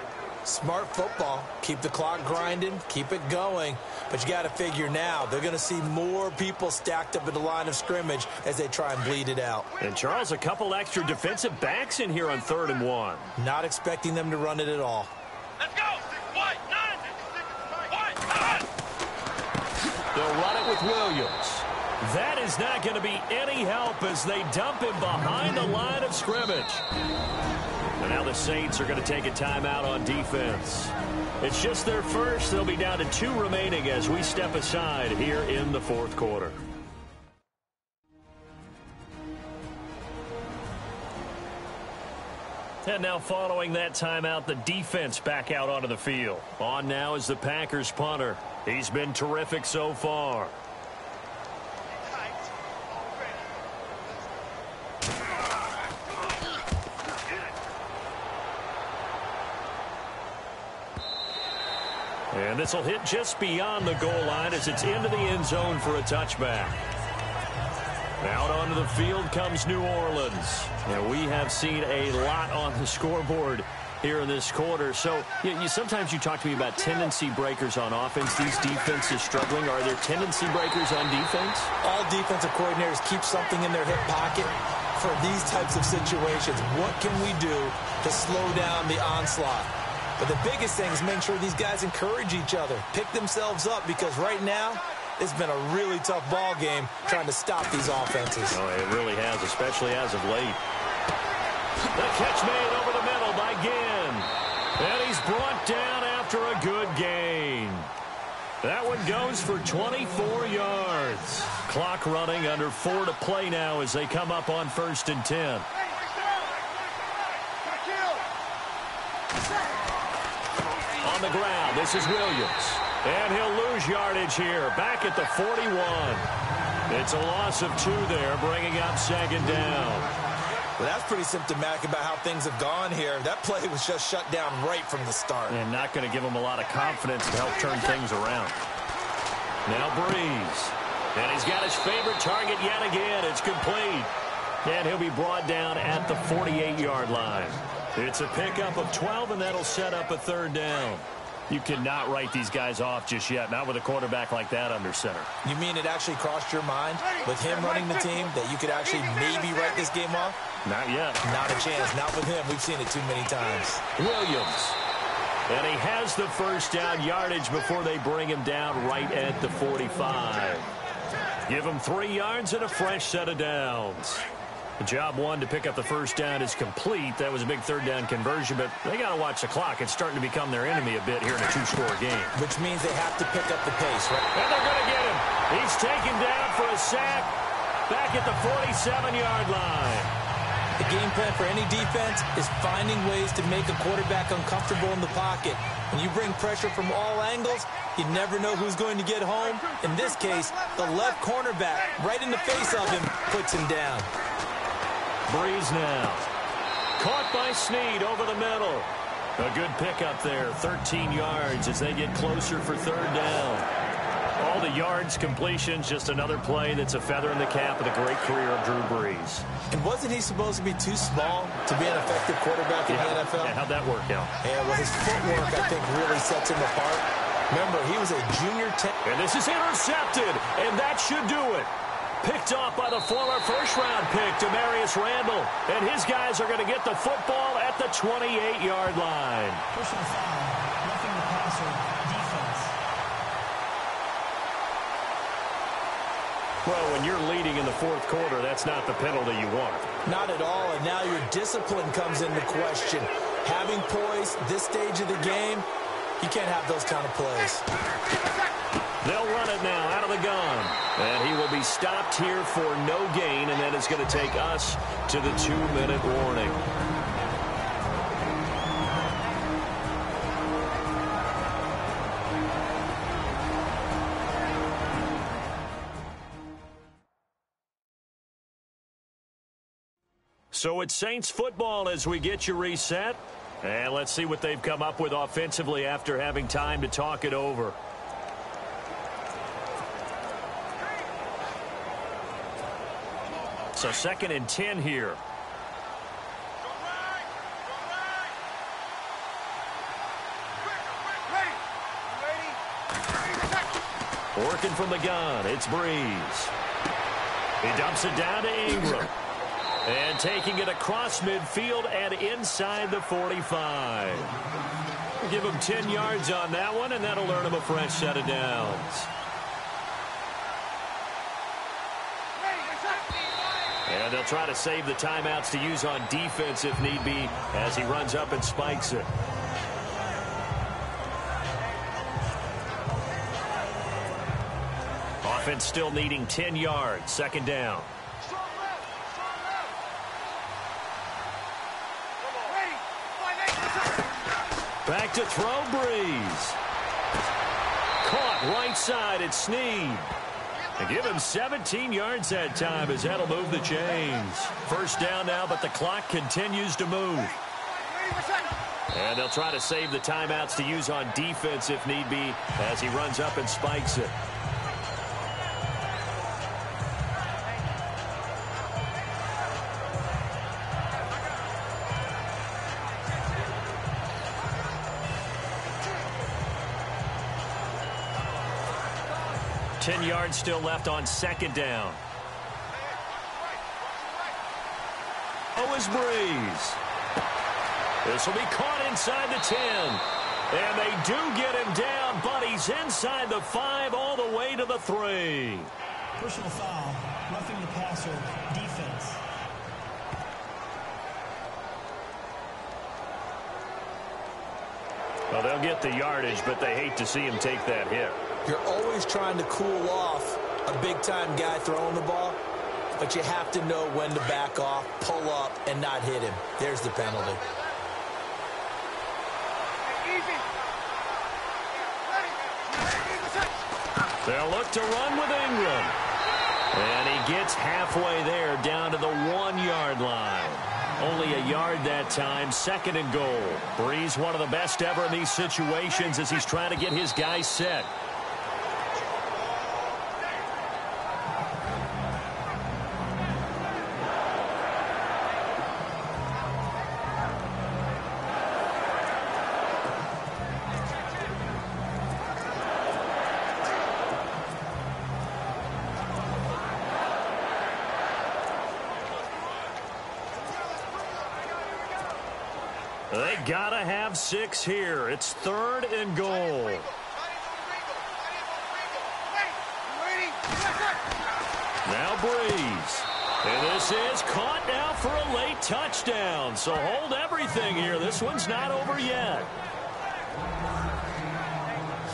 Smart football. Keep the clock grinding. Keep it going. But you got to figure now they're going to see more people stacked up at the line of scrimmage as they try and bleed it out. And, Charles, a couple extra defensive backs in here on 3rd and 1. Not expecting them to run it at all. Let's go. White, 9. White, 9. They'll run it with Williams. That is not going to be any help as they dump him behind the line of scrimmage. And now the Saints are going to take a timeout on defense. It's just their first. They'll be down to 2 remaining as we step aside here in the fourth quarter. And now following that timeout, the defense back out onto the field. On now is the Packers punter. He's been terrific so far. And this will hit just beyond the goal line as it's into the end zone for a touchback. Out onto the field comes New Orleans. And we have seen a lot on the scoreboard here in this quarter. So sometimes you talk to me about tendency breakers on offense. These defenses struggling. Are there tendency breakers on defense? All defensive coordinators keep something in their hip pocket for these types of situations. What can we do to slow down the onslaught? But the biggest thing is make sure these guys encourage each other, pick themselves up, because right now it's been a really tough ball game trying to stop these offenses. Oh, it really has, especially as of late. The catch made over the middle by Ginn. And he's brought down after a good gain. That one goes for 24 yards. Clock running, under 4 to play now as they come up on 1st and 10. On the ground, this is Williams. And he'll lose yardage here, back at the 41. It's a loss of 2 there, bringing up 2nd down. Well, that's pretty symptomatic about how things have gone here. That play was just shut down right from the start. And not going to give him a lot of confidence to help turn things around. Now Breeze. And he's got his favorite target yet again. It's complete. And he'll be brought down at the 48-yard line. It's a pickup of 12, and that'll set up a 3rd down. You cannot write these guys off just yet, not with a quarterback like that under center. You mean it actually crossed your mind with him running the team that you could actually maybe write this game off? Not yet. Not a chance. Not with him. We've seen it too many times. Williams. And he has the 1st down yardage before they bring him down right at the 45. Give him 3 yards and a fresh set of downs. Job 1 to pick up the 1st down is complete. That was a big 3rd down conversion, but they got to watch the clock. It's starting to become their enemy a bit here in a 2-score game. Which means they have to pick up the pace, right? And they're going to get him. He's taken down for a sack back at the 47-yard line. The game plan for any defense is finding ways to make a quarterback uncomfortable in the pocket. When you bring pressure from all angles, you never know who's going to get home. In this case, the left cornerback, right in the face of him, puts him down. Breeze now. Caught by Snead over the middle. A good pickup there, 13 yards as they get closer for 3rd down. All the yards, completions, just another play that's a feather in the cap of the great career of Drew Brees. And wasn't he supposed to be too small to be an effective quarterback in the NFL? Yeah, how'd that work out? Yeah, well, his footwork, I think, really sets him apart. Remember, he was a junior. And this is intercepted, and that should do it. Picked off by the former first-round pick, Demarius Randall. And his guys are going to get the football at the 28-yard line. Personal foul, roughing the passer, defense. Well, when you're leading in the 4th quarter, that's not the penalty you want. Not at all, and now your discipline comes into question. Having poise this stage of the game, you can't have those kind of plays. They'll run it now out of the gun. And he will be stopped here for no gain, and then it's going to take us to the 2-minute warning. So it's Saints football as we get you reset. And let's see what they've come up with offensively after having time to talk it over. So 2nd and 10 here. Working from the gun, it's Breeze. He dumps it down to Ingram. And taking it across midfield and inside the 45. Give him 10 yards on that one, and that'll earn him a fresh set of downs. And they'll try to save the timeouts to use on defense if need be as he runs up and spikes it. Offense still needing 10 yards. Second down. Back to throw, Breeze. Caught right side at Snead. And give him 17 yards that time as that'll move the chains. First down now, but the clock continues to move. And they'll try to save the timeouts to use on defense if need be as he runs up and spikes it. Ten yards still left on second down. Oh, is Breeze. This will be caught inside the 10. And they do get him down, but he's inside the 5 all the way to the 3. Personal foul, roughing the passer, defense. Well, they'll get the yardage, but they hate to see him take that hit. You're always trying to cool off a big-time guy throwing the ball, but you have to know when to back off, pull up, and not hit him. There's the penalty. They'll look to run with Ingram. And he gets halfway there down to the 1-yard line. Only a yard that time, second and goal. Breeze, one of the best ever in these situations as he's trying to get his guys set. They gotta have 6 here. It's third and goal. Now Breeze. And this is caught now for a late touchdown. So hold everything here. This one's not over yet.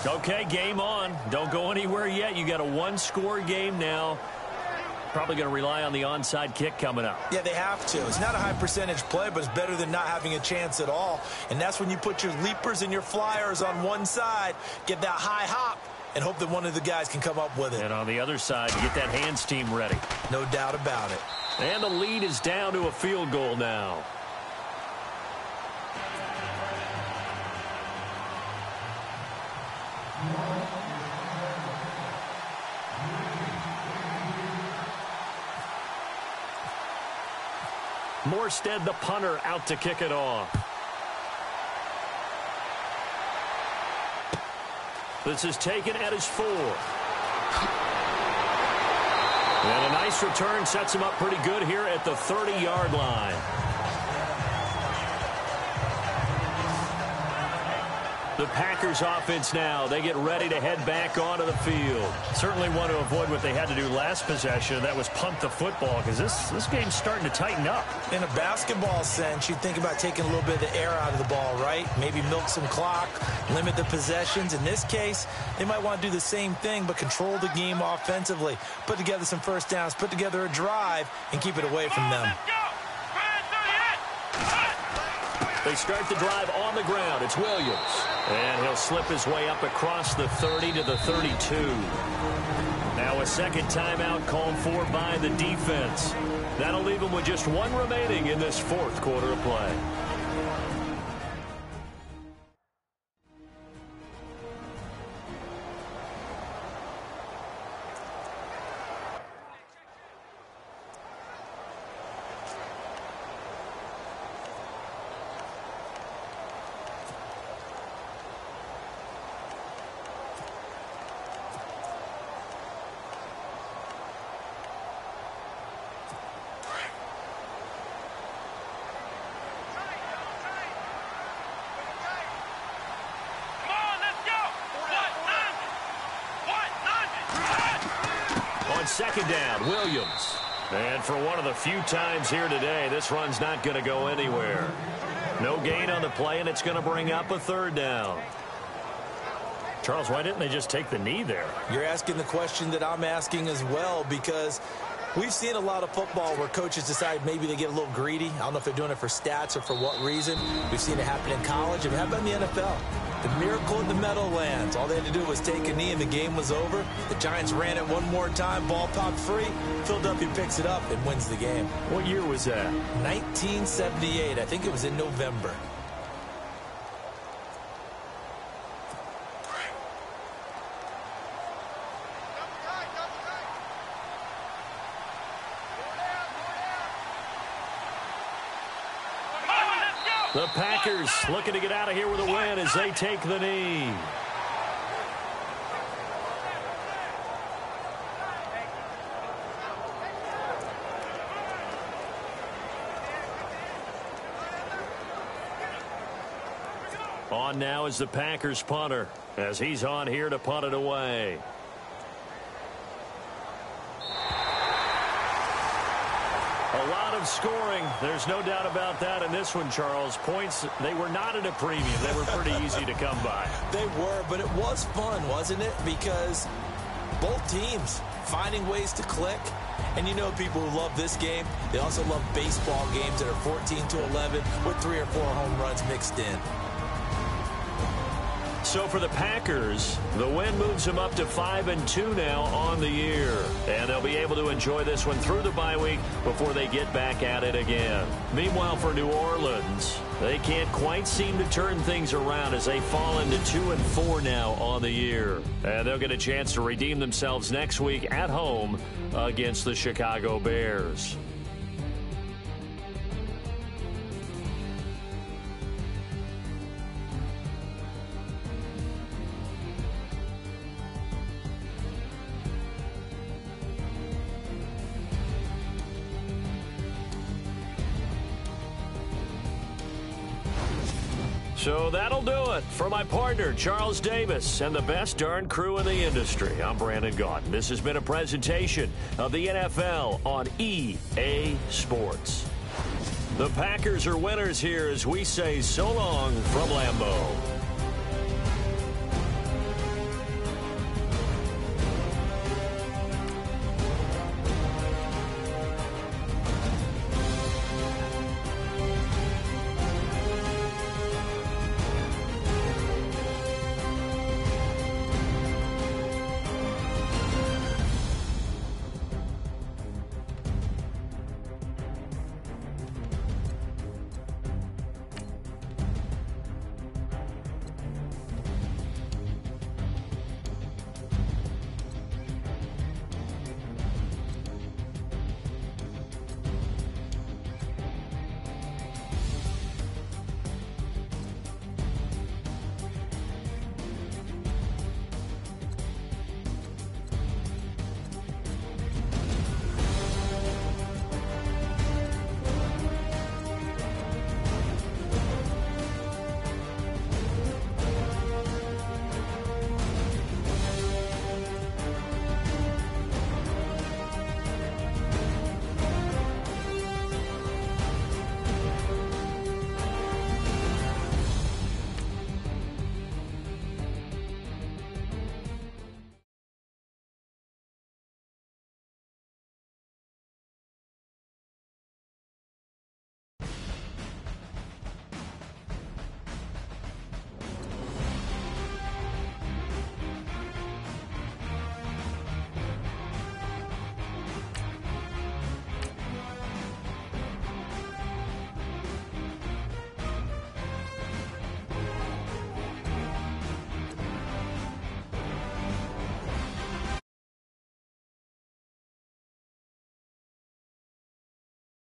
Okay, game on. Don't go anywhere yet. You got a 1-score game now. Probably going to rely on the onside kick coming up. Yeah, they have to. It's not a high percentage play, but it's better than not having a chance at all. And that's when you put your leapers and your flyers on one side, get that high hop, and hope that one of the guys can come up with it. And on the other side, you get that hands team ready. No doubt about it. And the lead is down to a field goal now. Morstead, the punter, out to kick it off. This is taken at his 4. And a nice return sets him up pretty good here at the 30-yard line. The Packers offense now, they get ready to head back onto the field. Certainly want to avoid what they had to do last possession, that was punt the football, because this game's starting to tighten up. In a basketball sense, you think about taking a little bit of the air out of the ball, right? Maybe milk some clock, limit the possessions. In this case, they might want to do the same thing, but control the game offensively. Put together some first downs, put together a drive, and keep it away from them. They start the drive on the ground. It's Williams. And he'll slip his way up across the 30 to the 32. Now a second timeout called for by the defense. That'll leave him with just 1 remaining in this 4th quarter of play. second down. Williams. And for one of the few times here today, this run's not going to go anywhere. No gain on the play, and it's going to bring up a third down. Charles, why didn't they just take the knee there? You're asking the question that I'm asking as well, because we've seen a lot of football where coaches decide maybe they get a little greedy. I don't know if they're doing it for stats or for what reason. We've seen it happen in college, and how about in the NFL? The miracle in the Meadowlands. All they had to do was take a knee, and the game was over. The Giants ran it one more time. Ball popped free. Philadelphia picks it up and wins the game. What year was that? 1978. I think it was in November. The Packers looking to get out of here with a win as they take the knee. On now is the Packers punter as he's on here to punt it away. A lot of scoring. There's no doubt about that in this one, Charles. Points, they were not at a premium. They were pretty easy to come by. They were, but it was fun, wasn't it? Because both teams finding ways to click. And you know people who love this game, they also love baseball games that are 14-11 with 3 or 4 home runs mixed in. So for the Packers, the win moves them up to 5-2 now on the year. And they'll be able to enjoy this one through the bye week before they get back at it again. Meanwhile, for New Orleans, they can't quite seem to turn things around as they fall into 2-4 now on the year. And they'll get a chance to redeem themselves next week at home against the Chicago Bears. So that'll do it for my partner, Charles Davis, and the best darn crew in the industry. I'm Brandon Gaudin. This has been a presentation of the NFL on EA Sports. The Packers are winners here as we say so long from Lambeau.